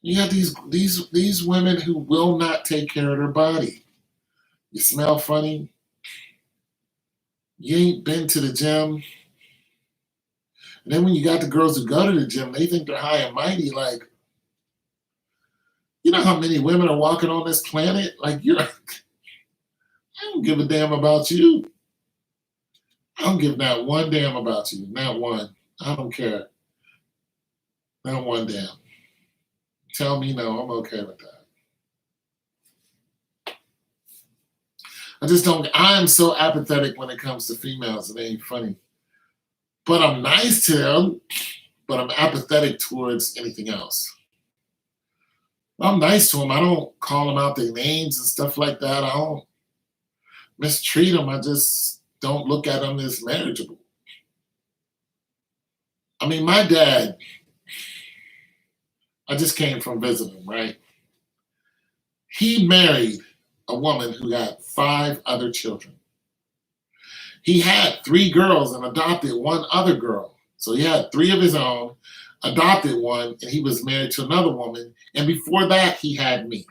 you have these women who will not take care of their body. You smell funny. You ain't been to the gym. And then when you got the girls who go to the gym, they think they're high and mighty. Like, you know how many women are walking on this planet? Like, I don't give a damn about you. I don't give not one damn about you. Not one. I don't care. Not one damn. Tell me no, I'm okay with that. I just don't. I'm so apathetic when it comes to females. It ain't funny. But I'm nice to them, but I'm apathetic towards anything else. I'm nice to them. I don't call them out their names and stuff like that. I don't mistreat them. I just don't look at them as marriageable. I mean, my dad, I just came from visiting him, right? He married a woman who got 5 other children. He had 3 girls and adopted 1 other girl. So he had 3 of his own, adopted one, and he was married to another woman. And before that, he had me.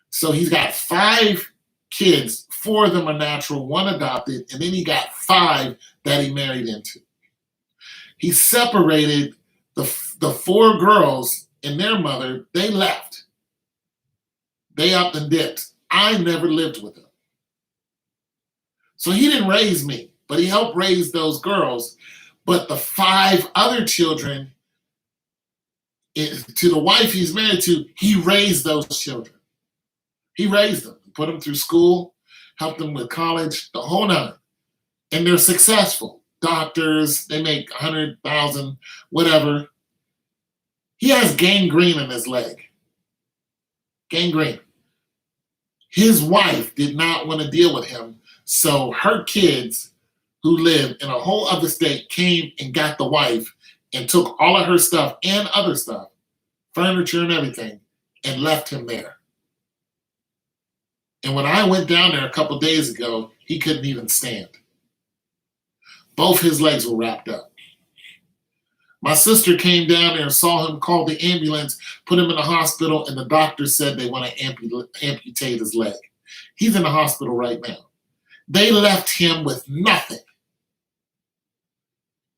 So he's got 5 kids. 4 of them are natural, 1 adopted, and then he got 5 that he married into. He separated the 4 girls and their mother. They left. They upped and dipped. I never lived with them. So he didn't raise me, but he helped raise those girls. But the 5 other children, to the wife he's married to, he raised those children. He raised them, put them through school, helped them with college, the whole 9. And they're successful. Doctors, they make 100,000, whatever. He has gangrene in his leg. Gangrene. His wife did not want to deal with him, so her kids, who lived in a whole other state, came and got the wife and took all of her stuff and other stuff, furniture and everything, and left him there. And when I went down there a couple days ago, he couldn't even stand. Both his legs were wrapped up. My sister came down there and saw him, called the ambulance, put him in the hospital, and the doctor said they want to amputate his leg. He's in the hospital right now. They left him with nothing.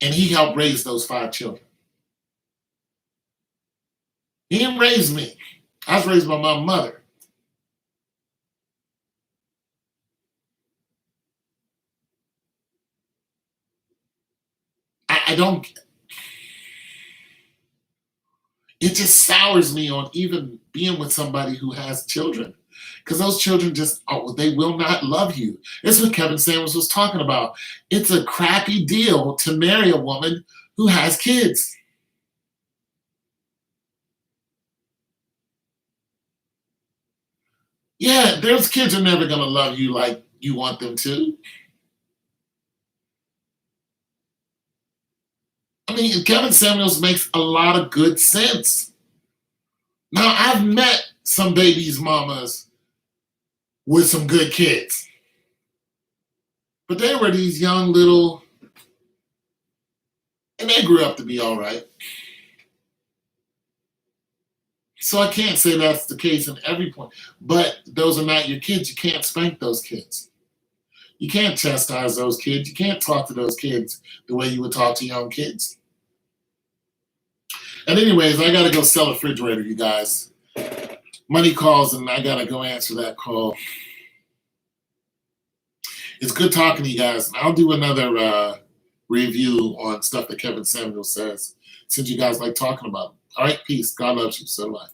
And he helped raise those 5 children. He didn't raise me. I was raised by my mother. I don't... It just sours me on even being with somebody who has children. Because those children just, they will not love you. It's what Kevin Samuels was talking about. It's a crappy deal to marry a woman who has kids. Yeah, those kids are never going to love you like you want them to. I mean, Kevin Samuels makes a lot of good sense. Now, I've met some babies' mamas with some good kids. But they were these young little, and they grew up to be all right. So I can't say that's the case in every point. But those are not your kids. You can't spank those kids. You can't chastise those kids. You can't talk to those kids the way you would talk to young kids. And anyways, I got to go sell a refrigerator, you guys. Money calls, and I got to go answer that call. It's good talking to you guys. I'll do another review on stuff that Kevin Samuels says, since you guys like talking about it. All right, peace. God loves you. So do I.